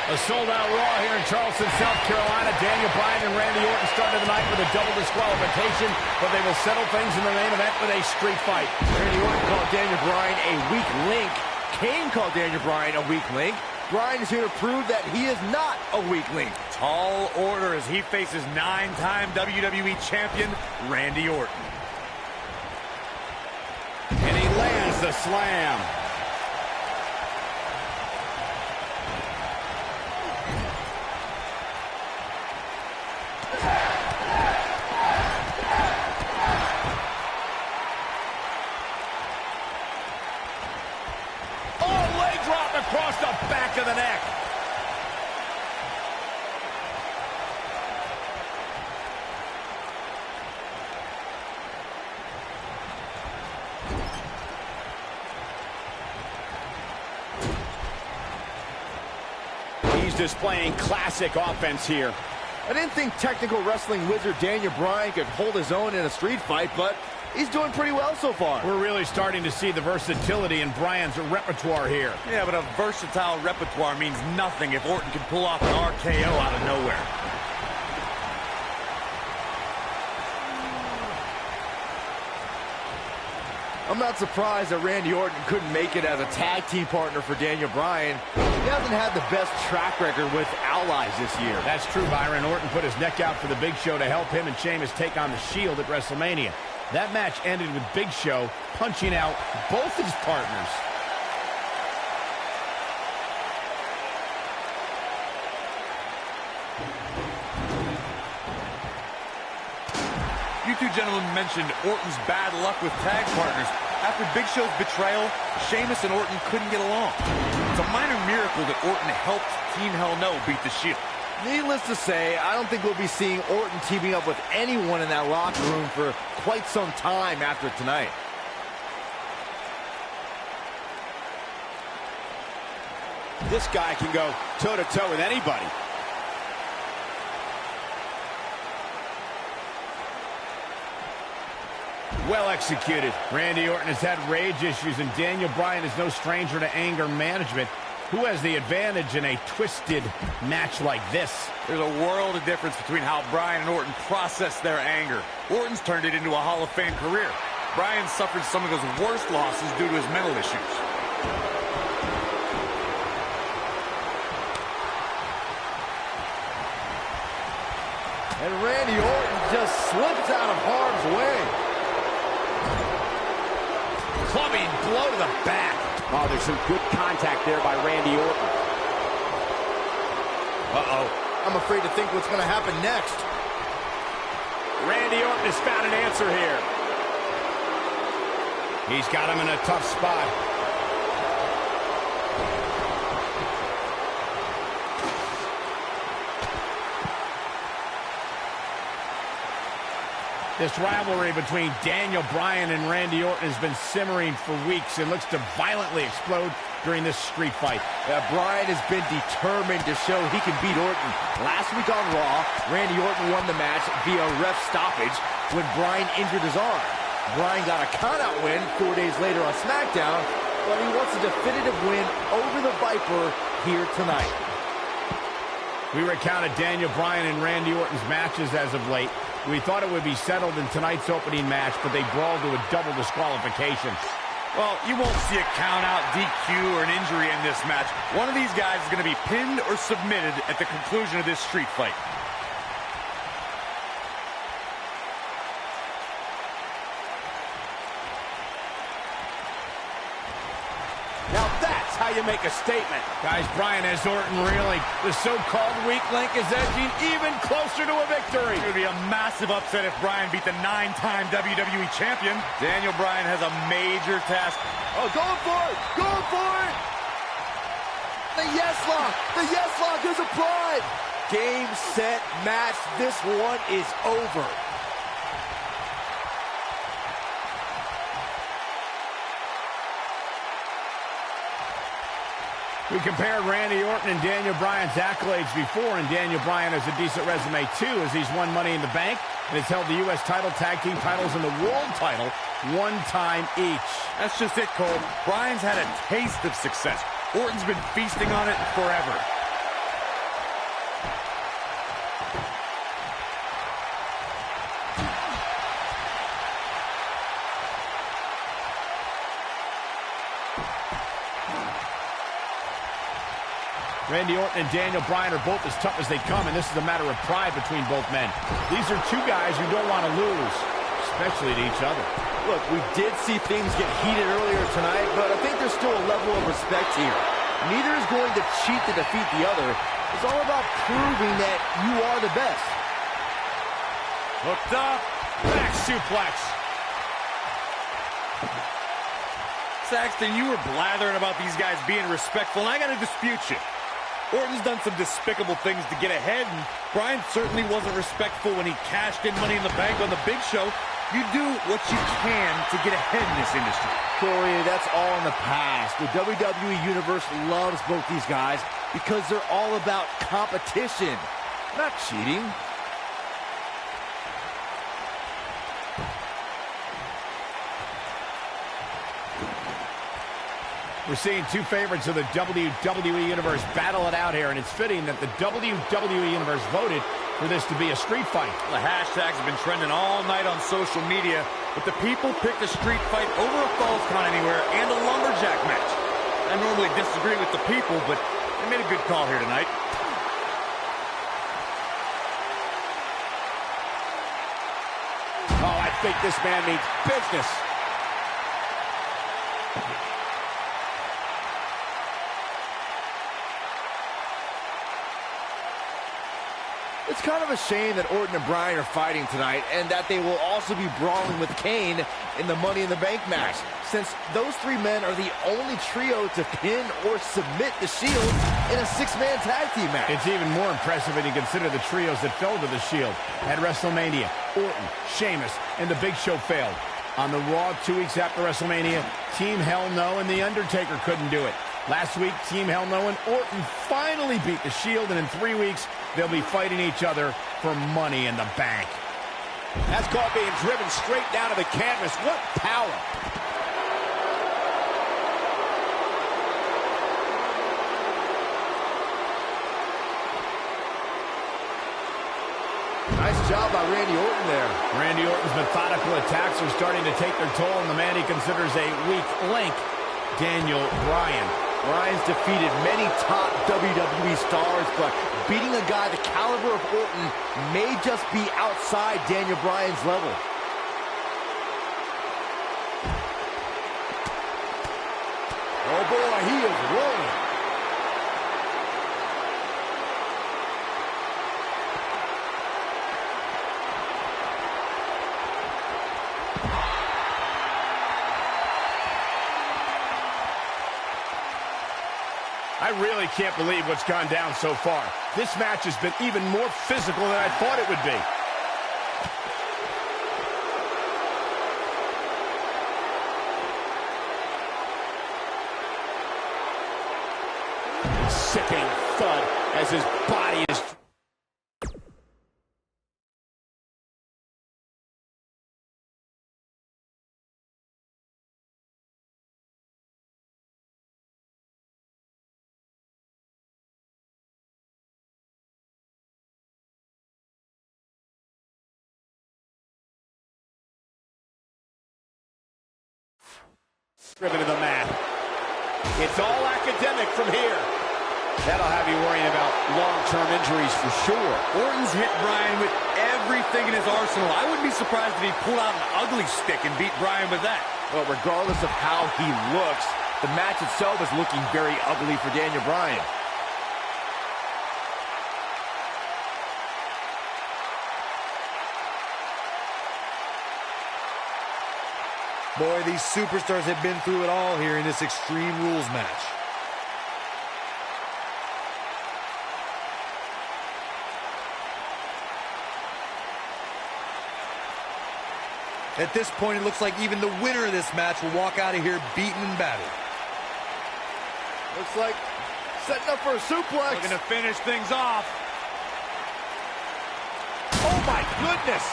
A sold-out Raw here in Charleston, South Carolina. Daniel Bryan and Randy Orton started the night with a double disqualification, but they will settle things in the main event with a street fight. Randy Orton called Daniel Bryan a weak link. Kane called Daniel Bryan a weak link. Bryan is here to prove that he is not a weak link. Tall order as he faces 9-time WWE Champion Randy Orton. And he lands the slam. Across the back of the neck. He's displaying classic offense here. I didn't think technical wrestling wizard Daniel Bryan could hold his own in a street fight, but he's doing pretty well so far. We're really starting to see the versatility in Bryan's repertoire here. Yeah, but a versatile repertoire means nothing if Orton can pull off an RKO out of nowhere. I'm not surprised that Randy Orton couldn't make it as a tag team partner for Daniel Bryan. He hasn't had the best track record with allies this year. That's true, Byron. Orton put his neck out for the Big Show to help him and Sheamus take on the Shield at WrestleMania. That match ended with Big Show punching out both his partners. You two gentlemen mentioned Orton's bad luck with tag partners. After Big Show's betrayal, Sheamus and Orton couldn't get along. It's a minor miracle that Orton helped Team Hell No beat the Shield. Needless to say, I don't think we'll be seeing Orton teaming up with anyone in that locker room for quite some time after tonight. This guy can go toe-to-toe with anybody. Well executed. Randy Orton has had rage issues, and Daniel Bryan is no stranger to anger management. Who has the advantage in a twisted match like this? There's a world of difference between how Bryan and Orton process their anger. Orton's turned it into a Hall of Fame career. Bryan suffered some of his worst losses due to his mental issues. And Randy Orton just slips out of harm's way. Clubbing blow to the back. Oh, there's some good contact there by Randy Orton. Uh-oh. I'm afraid to think what's going to happen next. Randy Orton has found an answer here. He's got him in a tough spot. This rivalry between Daniel Bryan and Randy Orton has been simmering for weeks and looks to violently explode during this street fight. Bryan has been determined to show he can beat Orton. Last week on Raw, Randy Orton won the match via ref stoppage when Bryan injured his arm. Bryan got a countout win 4 days later on SmackDown, but he wants a definitive win over the Viper here tonight. We recounted Daniel Bryan and Randy Orton's matches as of late. We thought it would be settled in tonight's opening match, but they brawled to a double disqualification. Well, you won't see a count-out, DQ, or an injury in this match. One of these guys is going to be pinned or submitted at the conclusion of this street fight. Now that's how you make a statement. Guys, Bryan has Orton reeling. The so-called weak link is edging even closer to a victory. It would be a massive upset if Bryan beat the 9-time WWE champion. Daniel Bryan has a major task. Oh, going for it! Going for it! The yes lock! The yes lock is applied! Game, set, match. This one is over. We compared Randy Orton and Daniel Bryan's accolades before, and Daniel Bryan has a decent resume too, as he's won Money in the Bank and has held the U.S. title, tag team titles, and the world title one time each. That's just it, Cole. Bryan's had a taste of success. Orton's been feasting on it forever. Randy Orton and Daniel Bryan are both as tough as they come, and this is a matter of pride between both men. These are two guys who don't want to lose, especially to each other. Look, we did see things get heated earlier tonight, but I think there's still a level of respect here. Neither is going to cheat to defeat the other. It's all about proving that you are the best. Hooked up, back suplex. Saxton, you were blathering about these guys being respectful, and I got to dispute you. Orton's done some despicable things to get ahead, and Bryan certainly wasn't respectful when he cashed in Money in the Bank on the Big Show. You do what you can to get ahead in this industry. Corey, that's all in the past. The WWE Universe loves both these guys because they're all about competition, not cheating. We're seeing two favorites of the WWE Universe battle it out here, and it's fitting that the WWE Universe voted for this to be a street fight. The hashtags have been trending all night on social media. but the people picked a street fight over a Falls Count Anywhere and a lumberjack match. I normally disagree with the people, but they made a good call here tonight. Oh, I think this man means business. It's kind of a shame that Orton and Bryan are fighting tonight, and that they will also be brawling with Kane in the Money in the Bank match, since those three men are the only trio to pin or submit the Shield in a six-man tag team match. It's even more impressive when you consider the trios that fell to the Shield. At WrestleMania, Orton, Sheamus, and The Big Show failed. On the Raw 2 weeks after WrestleMania, Team Hell No and The Undertaker couldn't do it. Last week, Team Hell No and Orton finally beat the Shield, and in 3 weeks, they'll be fighting each other for Money in the Bank. That's called being driven straight down to the canvas. What power! Nice job by Randy Orton there. Randy Orton's methodical attacks are starting to take their toll on the man he considers a weak link, Daniel Bryan. Bryan's defeated many top WWE stars, but beating a guy the caliber of Orton may just be outside Daniel Bryan's level. Oh boy, he is rolling. I really can't believe what's gone down so far. This match has been even more physical than I thought it would be. Sickening thud as his body is... driven to the mat. It's all academic from here. That'll have you worrying about long-term injuries for sure. Orton's hit Bryan with everything in his arsenal. I wouldn't be surprised if he pulled out an ugly stick and beat Bryan with that. Well, regardless of how he looks, the match itself is looking very ugly for Daniel Bryan. Boy, these superstars have been through it all here in this Extreme Rules match. At this point, it looks like even the winner of this match will walk out of here beaten and battered. Looks like setting up for a suplex. Looking to finish things off. Oh my goodness!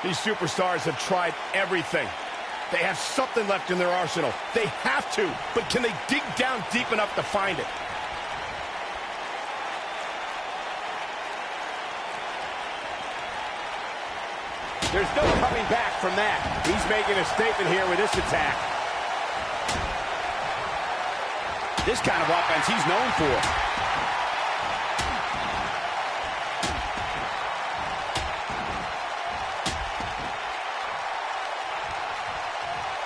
These superstars have tried everything. They have something left in their arsenal. They have to, but can they dig down deep enough to find it? There's no coming back from that. He's making a statement here with this attack. This kind of offense he's known for.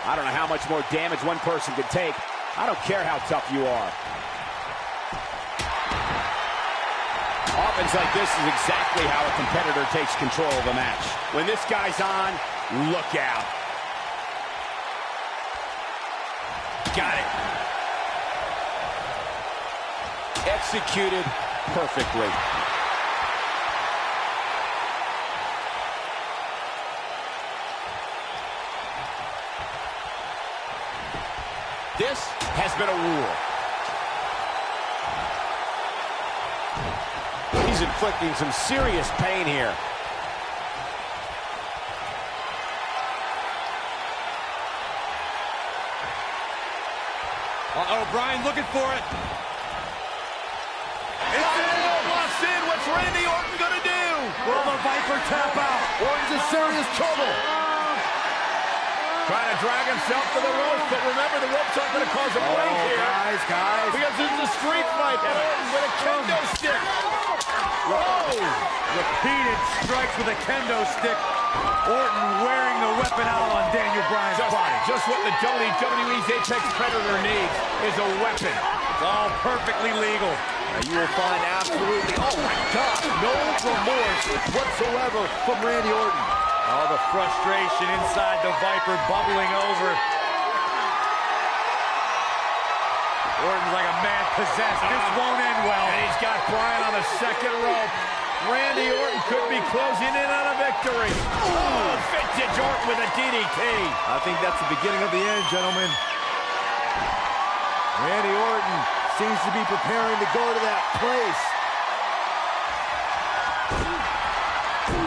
I don't know how much more damage one person can take. I don't care how tough you are. Offense like this is exactly how a competitor takes control of a match. When this guy's on, look out. Got it. Executed perfectly. This has been a rule. He's inflicting some serious pain here. Uh-oh, Bryan looking for it. Locks in. What's Randy Orton going to do? Will the Viper tap out? Orton's in serious trouble. Trying to drag himself to the ropes, but remember, the ropes aren't going to cause a break here. Guys. Because this is a street fight. Orton with a kendo stick. Whoa! Repeated strikes with a kendo stick. Orton wearing the weapon out on Daniel Bryan's body. Just what the WWE's Apex Predator needs is a weapon. It's all perfectly legal. You will find absolutely, oh my God, no remorse whatsoever from Randy Orton. All the frustration inside the Viper bubbling over. Orton's like a man possessed. This won't end well. And he's got Bryan on the second rope. Randy Orton could be closing in on a victory. Oh, vintage Orton with a DDT. I think that's the beginning of the end, gentlemen. Randy Orton seems to be preparing to go to that place.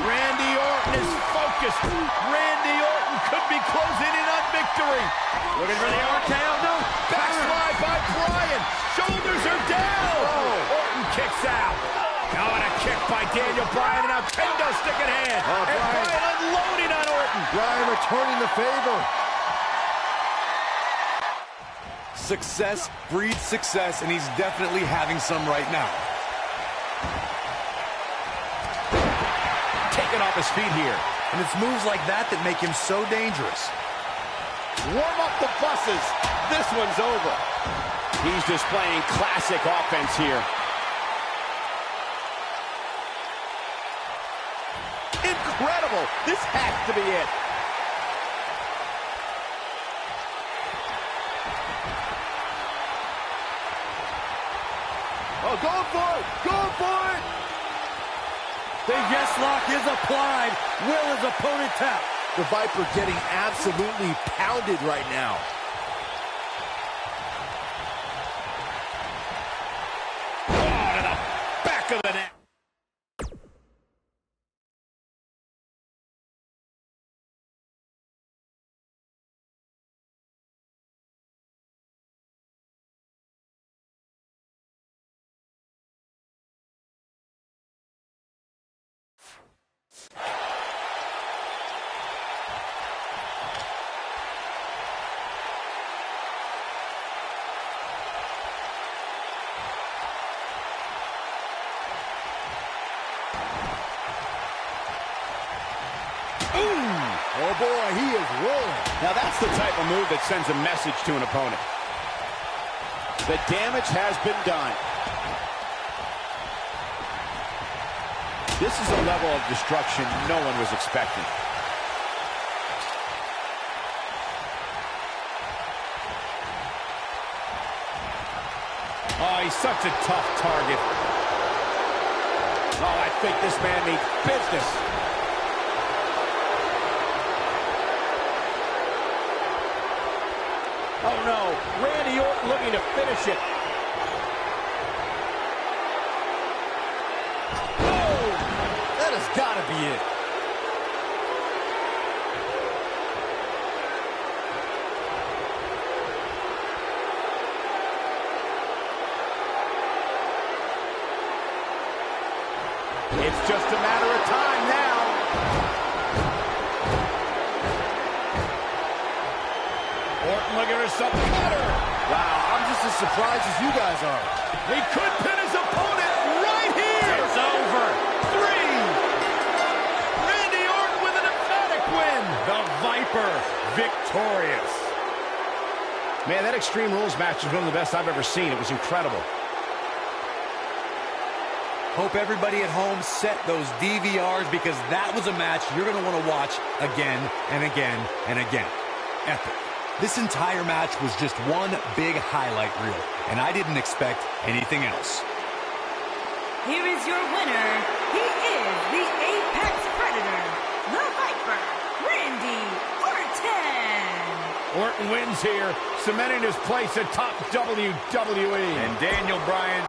Randy Orton is focused. Randy Orton could be closing in on victory. Looking for the RKO. No. Backslide by Bryan. Shoulders are down. Oh. Orton kicks out. Now and a kick by Daniel Bryan, and now kendo stick in hand. And Bryan unloading on Orton. Bryan returning the favor. Success breeds success, and he's definitely having some right now. Taking off his feet here. And it's moves like that that make him so dangerous. Warm up the buses. This one's over. He's displaying classic offense here. Incredible. This has to be it. Oh, going for it! Going for it! The yes lock is applied. Will his opponent tap? The Viper getting absolutely pounded right now. Oh, to the back of the neck. Oh boy, he is rolling. Now that's the type of move that sends a message to an opponent. The damage has been done. This is a level of destruction no one was expecting. Oh, he's such a tough target. Oh, I think this man means business. Oh no, Randy Orton looking to finish it. Oh, that has got to be it. It's just a matter of time now. Orton looking for some cutter. Wow, I'm just as surprised as you guys are. He could pin his opponent right here. It's over. 3. Randy Orton with an emphatic win. The Viper victorious. Man, that Extreme Rules match is one of the best I've ever seen. It was incredible. Hope everybody at home set those DVRs, because that was a match you're going to want to watch again and again and again. Epic. This entire match was just one big highlight reel, and I didn't expect anything else. Here is your winner. He is the Apex Predator, the Viper, Randy Orton. Orton wins here, cementing his place atop WWE. And Daniel Bryan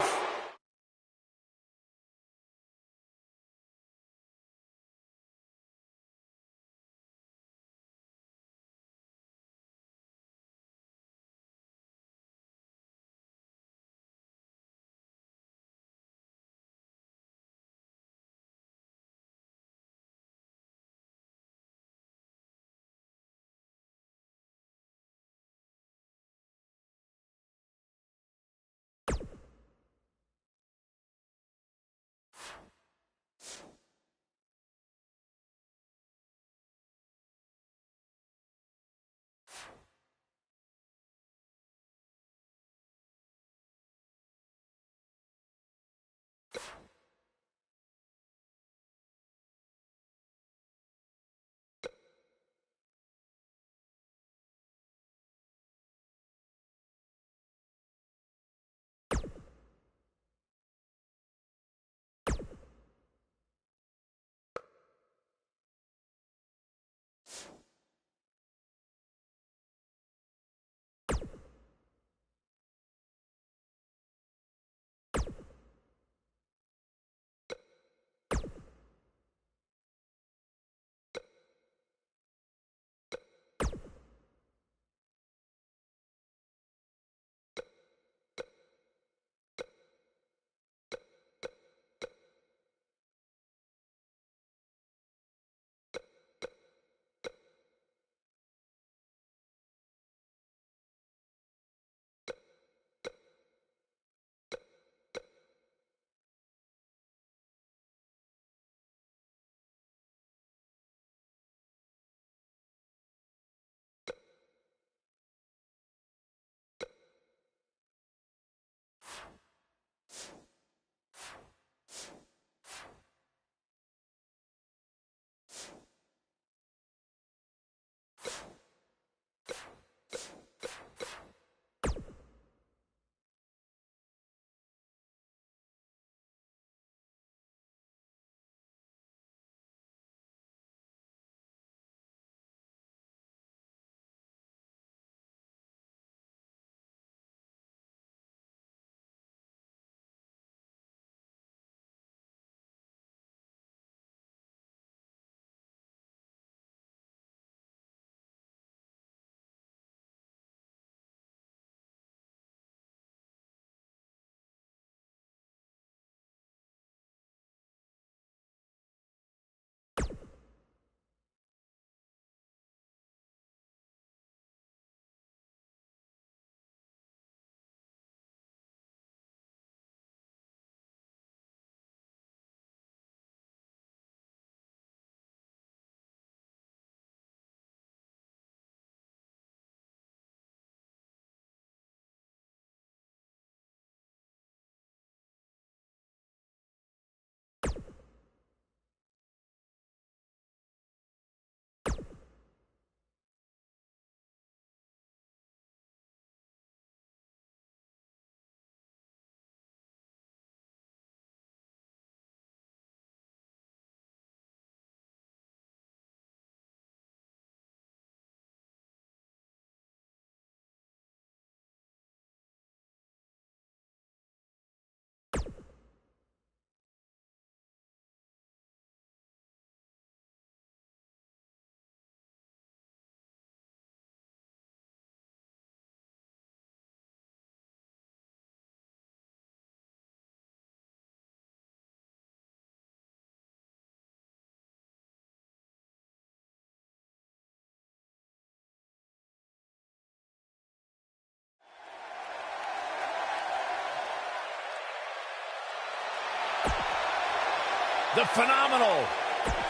The phenomenal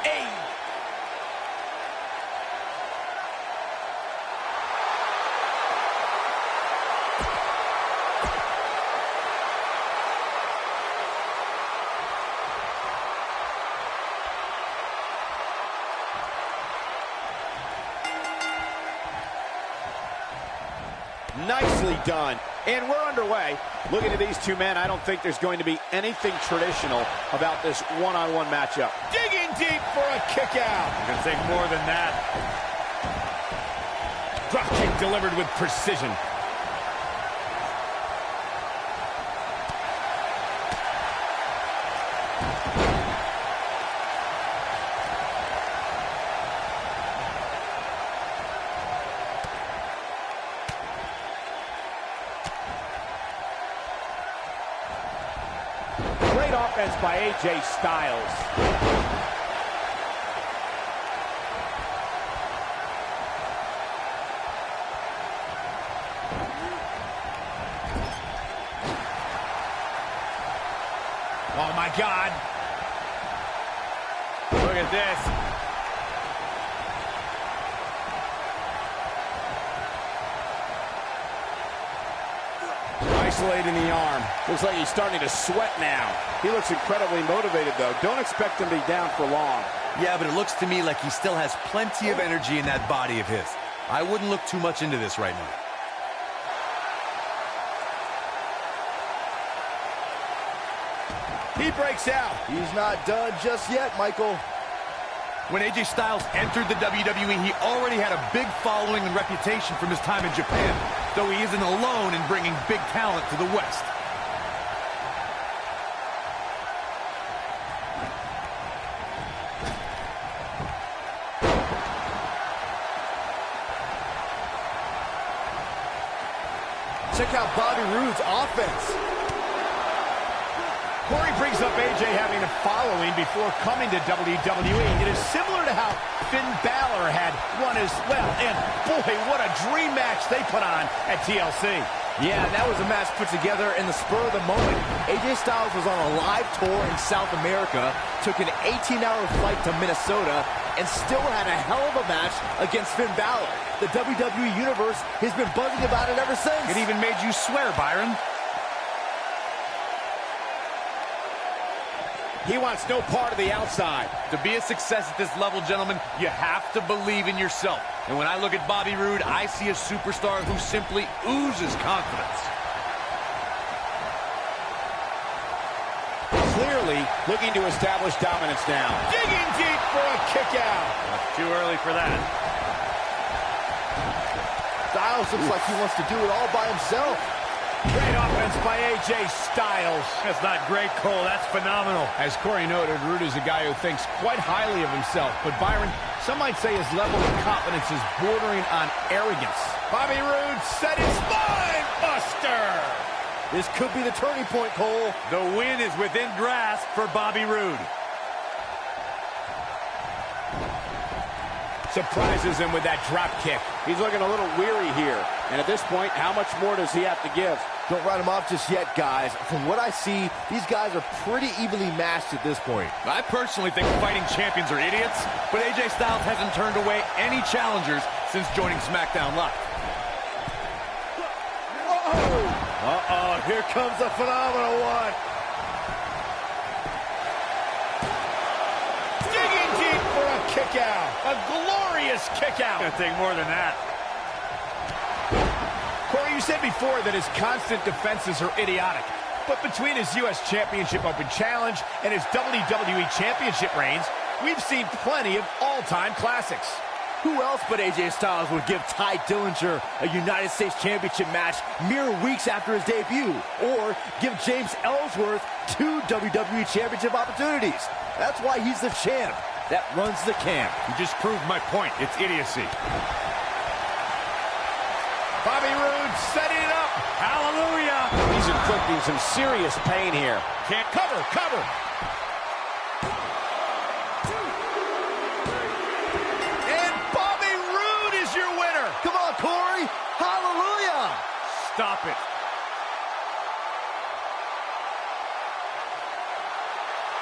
A. Nicely done. And we're underway. Looking at these two men, I don't think there's going to be anything traditional about this one-on-one matchup. Digging deep for a kick out. You're going to take more than that. Drop kick delivered with precision. Great offense by AJ Styles. Oh my God. Look at this. Isolating the arm. Looks like he's starting to sweat now. He looks incredibly motivated, though. Don't expect him to be down for long. Yeah, but it looks to me like he still has plenty of energy in that body of his. I wouldn't look too much into this right now. He breaks out. He's not done just yet, Michael. When AJ Styles entered the WWE, he already had a big following and reputation from his time in Japan, though he isn't alone in bringing big talent to the West. Check out Bobby Roode's offense. Corey brings up AJ having a following before coming to WWE. It is similar to how Finn Balor had one as well. And boy, what a dream match they put on at TLC. Yeah, that was a match put together in the spur of the moment. AJ Styles was on a live tour in South America, took an 18-hour flight to Minnesota, and still had a hell of a match against Finn Balor. The WWE Universe has been buzzing about it ever since. It even made you swear, Byron. He wants no part of the outside. To be a success at this level, gentlemen, you have to believe in yourself. And when I look at Bobby Roode, I see a superstar who simply oozes confidence. Clearly looking to establish dominance now. Digging deep for a kick out. Not too early for that. Styles looks like he wants to do it all by himself. Great offense by AJ Styles. That's not great, Cole. That's phenomenal. As Corey noted, Roode is a guy who thinks quite highly of himself. But Byron, some might say his level of confidence is bordering on arrogance. Bobby Roode set his spine buster. This could be the turning point, Cole. The win is within grasp for Bobby Roode. Surprises him with that drop kick. He's looking a little weary here. And at this point, how much more does he have to give? Don't write him off just yet, guys. From what I see, these guys are pretty evenly matched at this point. I personally think fighting champions are idiots, but AJ Styles hasn't turned away any challengers since joining SmackDown Live. Uh-oh, here comes a phenomenal one. Digging deep for a kick out. A glorious kick out. Gonna take more than that. Corey, you said before that his constant defenses are idiotic. But between his U.S. Championship Open Challenge and his WWE Championship reigns, we've seen plenty of all-time classics. Who else but AJ Styles would give Ty Dillinger a United States Championship match mere weeks after his debut? Or give James Ellsworth 2 WWE Championship opportunities? That's why he's the champ that runs the camp. You just proved my point. It's idiocy. Bobby Roode setting it up. Hallelujah. He's inflicting some serious pain here. Can't cover. And Bobby Roode is your winner. Come on, Corey. Hallelujah. Stop it.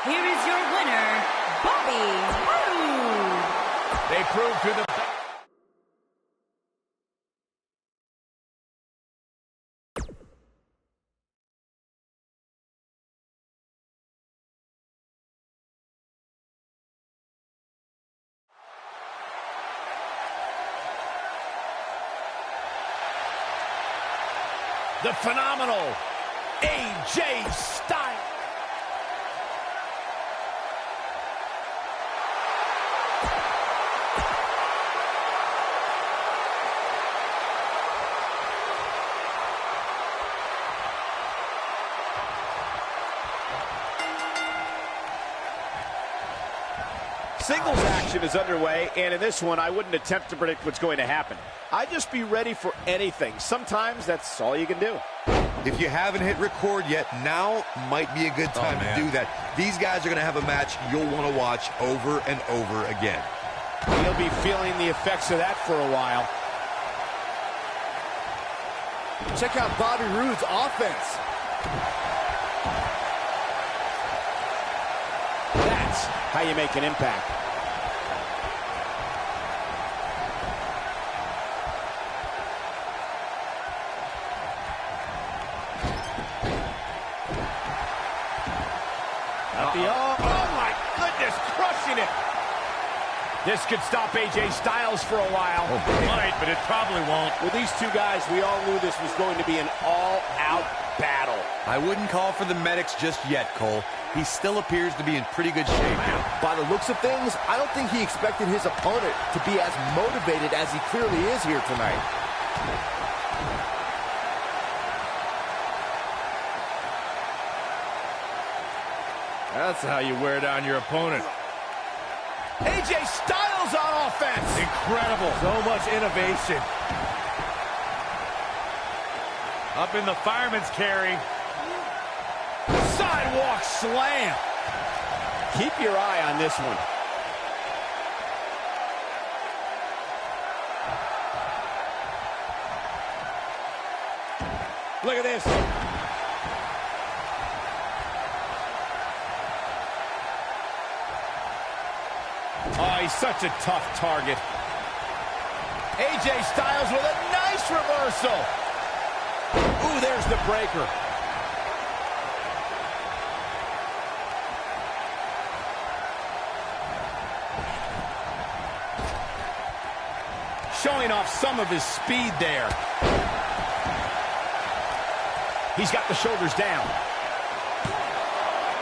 Here is your winner, prove to the... The phenomenal AJ Styles. Singles action is underway, and in this one, I wouldn't attempt to predict what's going to happen. I'd just be ready for anything. Sometimes that's all you can do. If you haven't hit record yet, now might be a good time to do that. These guys are going to have a match you'll want to watch over and over again. He'll be feeling the effects of that for a while. Check out Bobby Roode's offense. That's how you make an impact. Oh my goodness, crushing it. This could stop AJ Styles for a while. It might, but it probably won't. With these two guys, we all knew this was going to be an all-out battle. I wouldn't call for the medics just yet, Cole. He still appears to be in pretty good shape now. By the looks of things, I don't think he expected his opponent to be as motivated as he clearly is here tonight. That's how you wear down your opponent. AJ Styles on offense. Incredible. So much innovation. Up in the fireman's carry. Sidewalk slam. Keep your eye on this one. Look at this. Oh, he's such a tough target. AJ Styles with a nice reversal. Ooh, there's the breaker. Showing off some of his speed there. He's got the shoulders down.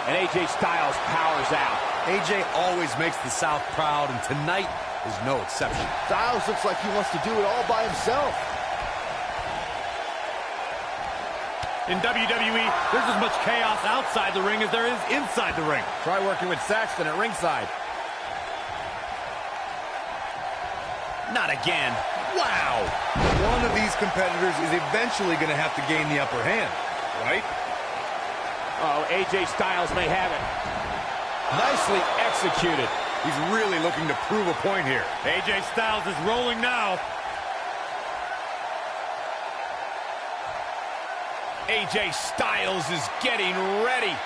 And AJ Styles powers out. AJ always makes the South proud, and tonight is no exception. Styles looks like he wants to do it all by himself. In WWE, there's as much chaos outside the ring as there is inside the ring. Try working with Saxton at ringside. Not again. Wow. One of these competitors is eventually going to have to gain the upper hand, right? Oh, AJ Styles may have it. Nicely executed. He's really looking to prove a point here. AJ Styles is rolling now. AJ Styles is getting ready.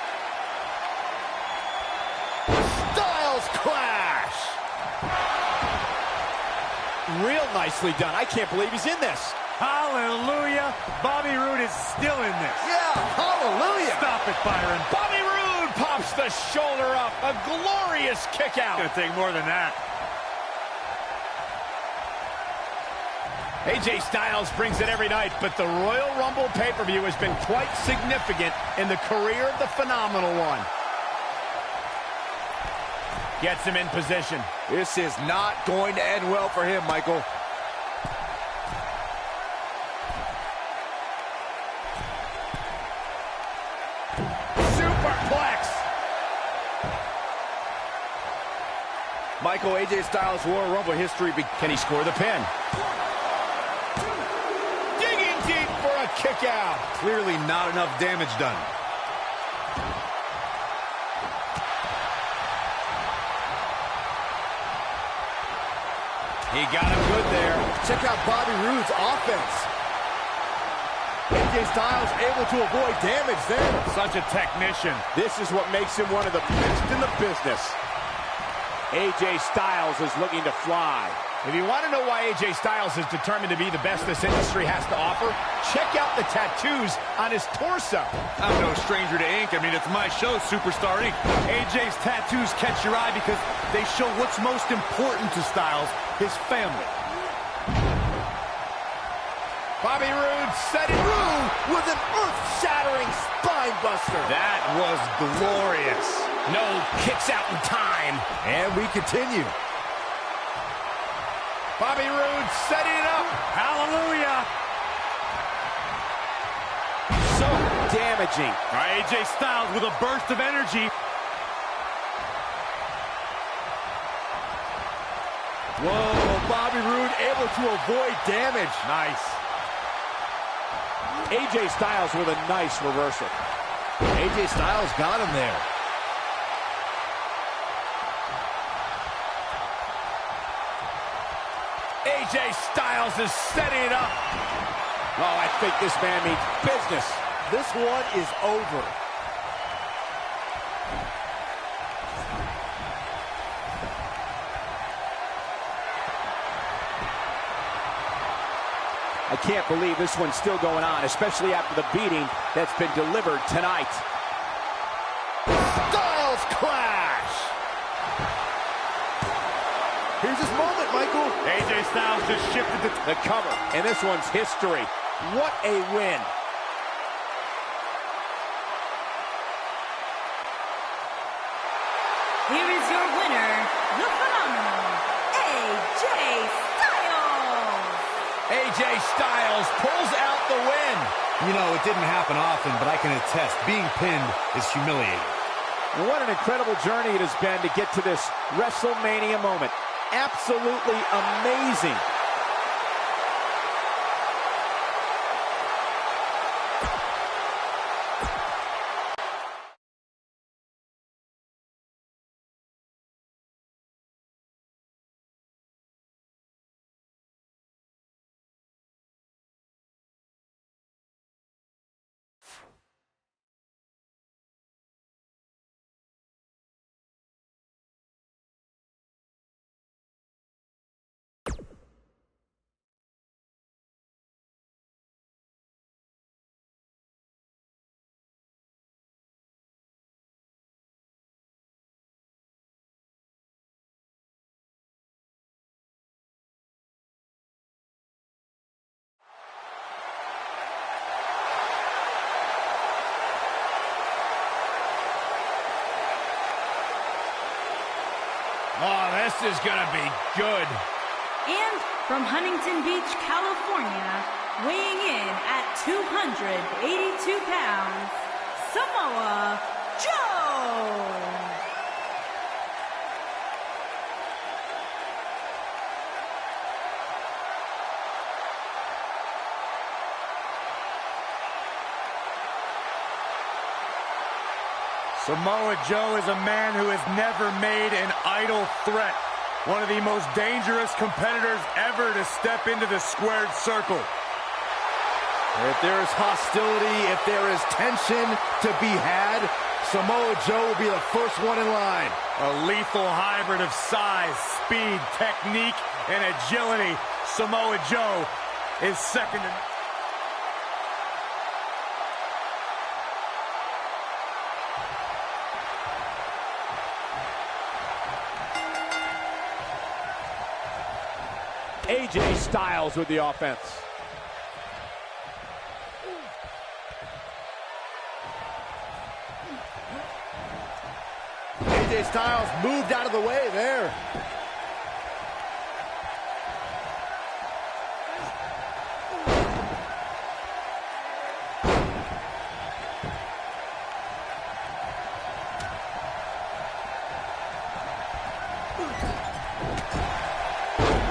Styles clash. Real nicely done. I can't believe he's in this. Hallelujah. Bobby Roode is still in this. Yeah, hallelujah. Stop it, Byron. Bobby Roode pops the shoulder up. A glorious kick out. It's gonna take more than that. AJ Styles brings it every night, but the Royal Rumble pay-per-view has been quite significant in the career of the Phenomenal One. Gets him in position. This is not going to end well for him, Michael. Superplex. Michael, AJ Styles' Royal Rumble history. Can he score the pin? Digging deep for a kick out. Clearly not enough damage done. He got him good there. Check out Bobby Roode's offense. AJ Styles able to avoid damage there. Such a technician. This is what makes him one of the best in the business. AJ Styles is looking to fly. If you want to know why AJ Styles is determined to be the best this industry has to offer, check out the tattoos on his torso. I'm no stranger to ink. I mean, it's my show, Superstar Ink. AJ's tattoos catch your eye because they show what's most important to Styles, his family. Bobby Roode setting Roode with an earth-shattering spine buster. That was glorious. No kicks out in time. And we continue. Bobby Roode setting it up. Hallelujah. So damaging. All right, AJ Styles with a burst of energy. Whoa, Bobby Roode able to avoid damage. Nice. AJ Styles with a nice reversal. AJ Styles got him there. AJ Styles is setting it up. Oh, I think this man means business. This one is over. I can't believe this one's still going on, especially after the beating that's been delivered tonight. Styles clash! Here's his moment, Michael. AJ Styles just shifted the cover, and this one's history. What a win. Here is your winner, the phenomenal AJ Styles. AJ Styles pulls out the win. You know, it didn't happen often, but I can attest, being pinned is humiliating. And what an incredible journey it has been to get to this WrestleMania moment. Absolutely amazing. Oh, this is gonna be good. And from Huntington Beach, California, weighing in at 282 pounds, Samoa Joe. Samoa Joe is a man who has never made an idle threat. One of the most dangerous competitors ever to step into the squared circle. If there is hostility, if there is tension to be had, Samoa Joe will be the first one in line. A lethal hybrid of size, speed, technique, and agility. Samoa Joe is second to... AJ Styles with the offense. AJ Styles moved out of the way there.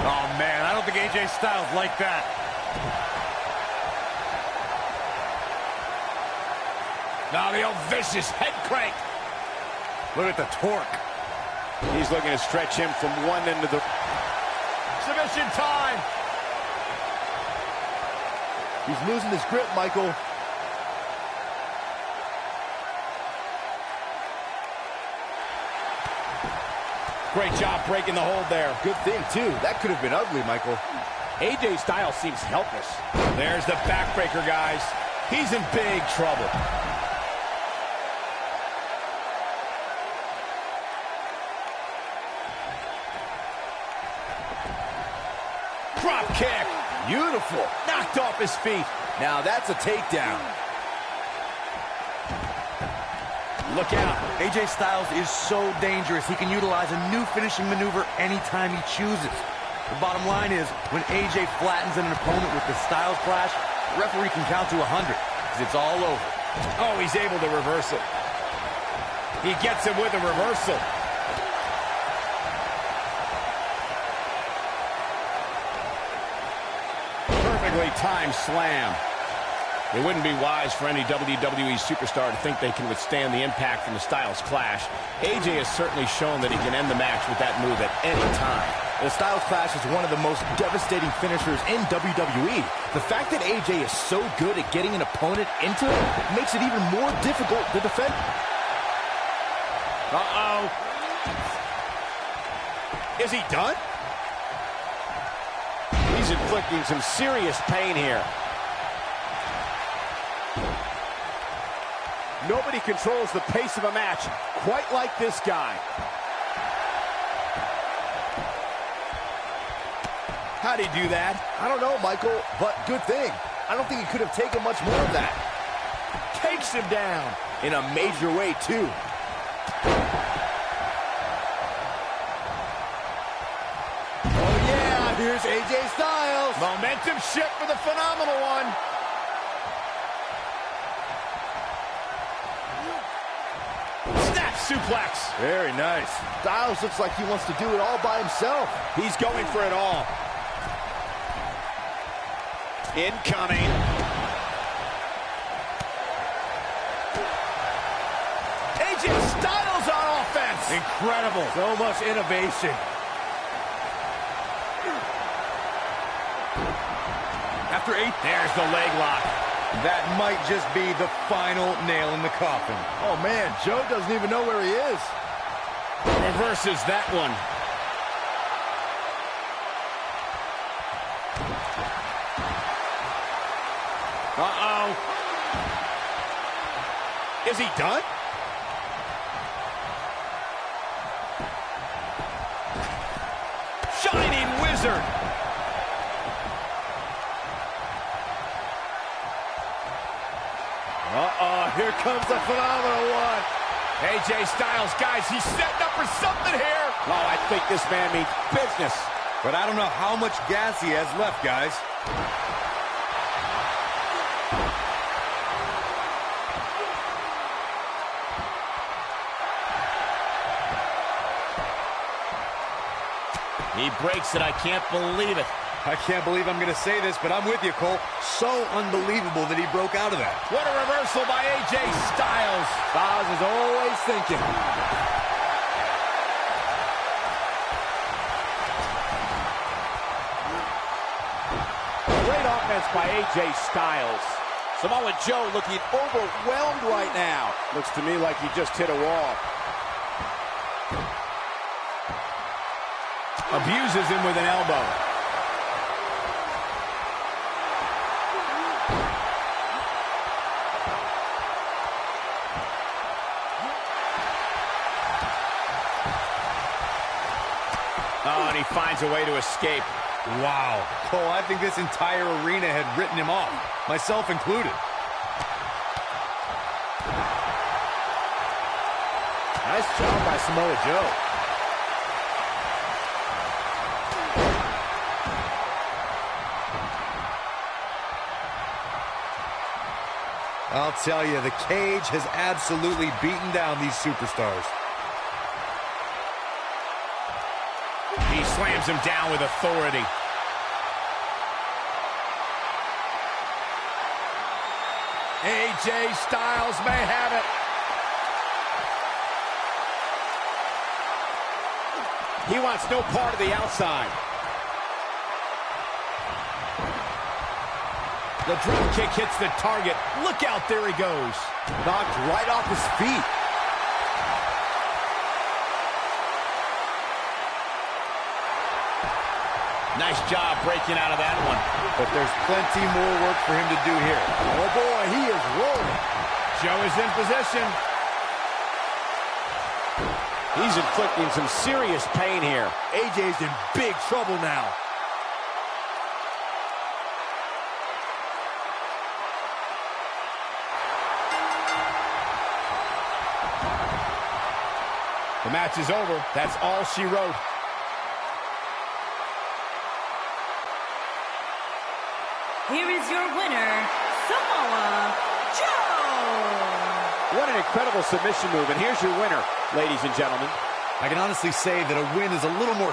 Oh, man, I don't think AJ Styles like that. Now the old vicious head crank. Look at the torque. He's looking to stretch him from one end of the... Submission time. He's losing his grip, Michael. Great job breaking the hold there. Good thing, too. That could have been ugly, Michael. AJ Styles seems helpless. There's the backbreaker, guys. He's in big trouble. Drop kick. Beautiful. Knocked off his feet. Now that's a takedown. Look out. AJ Styles is so dangerous. He can utilize a new finishing maneuver anytime he chooses. The bottom line is, when AJ flattens an opponent with the Styles Clash, the referee can count to 100, because it's all over. Oh, he's able to reverse it. He gets him with a reversal. Perfectly timed slam. It wouldn't be wise for any WWE superstar to think they can withstand the impact from the Styles Clash. AJ has certainly shown that he can end the match with that move at any time. The Styles Clash is one of the most devastating finishers in WWE. The fact that AJ is so good at getting an opponent into it makes it even more difficult to defend. Uh-oh. Is he done? He's inflicting some serious pain here. Nobody controls the pace of a match quite like this guy. How'd he do that? I don't know, Michael, but good thing. I don't think he could have taken much more of that. Takes him down. In a major way, too. Oh, yeah, here's AJ Styles. Momentum shift for the phenomenal one. Snap suplex. Very nice. Styles looks like he wants to do it all by himself. He's going for it all. Incoming. AJ Styles on offense. Incredible. So much innovation. After 8, there's the leg lock. That might just be the final nail in the coffin. Oh, man, Joe doesn't even know where he is. Reverses that one. Uh-oh. Is he done? Shining Wizard. Uh-oh, here comes the phenomenal one. AJ Styles, guys, he's setting up for something here. Oh, I think this man means business. But I don't know how much gas he has left, guys. He breaks it. I can't believe it. I can't believe I'm going to say this, but I'm with you, Cole. So unbelievable that he broke out of that. What a reversal by AJ Styles. Styles is always thinking. Great offense by AJ Styles. Samoa Joe looking overwhelmed right now. Looks to me like he just hit a wall. Abuses him with an elbow. Oh, and he finds a way to escape. Wow. Cole, I think this entire arena had written him off, myself included. Nice job by Samoa Joe. I'll tell you, the cage has absolutely beaten down these superstars. He slams him down with authority. AJ Styles may have it. He wants no part of the outside. The drop kick hits the target. Look out, there he goes. Knocked right off his feet. Nice job breaking out of that one. But there's plenty more work for him to do here. Oh boy, he is rolling. Joe is in position. He's inflicting some serious pain here. AJ's in big trouble now. The match is over. That's all she wrote. Here is your winner, Samoa Joe! What an incredible submission move, and here's your winner, ladies and gentlemen. I can honestly say that a win is a little more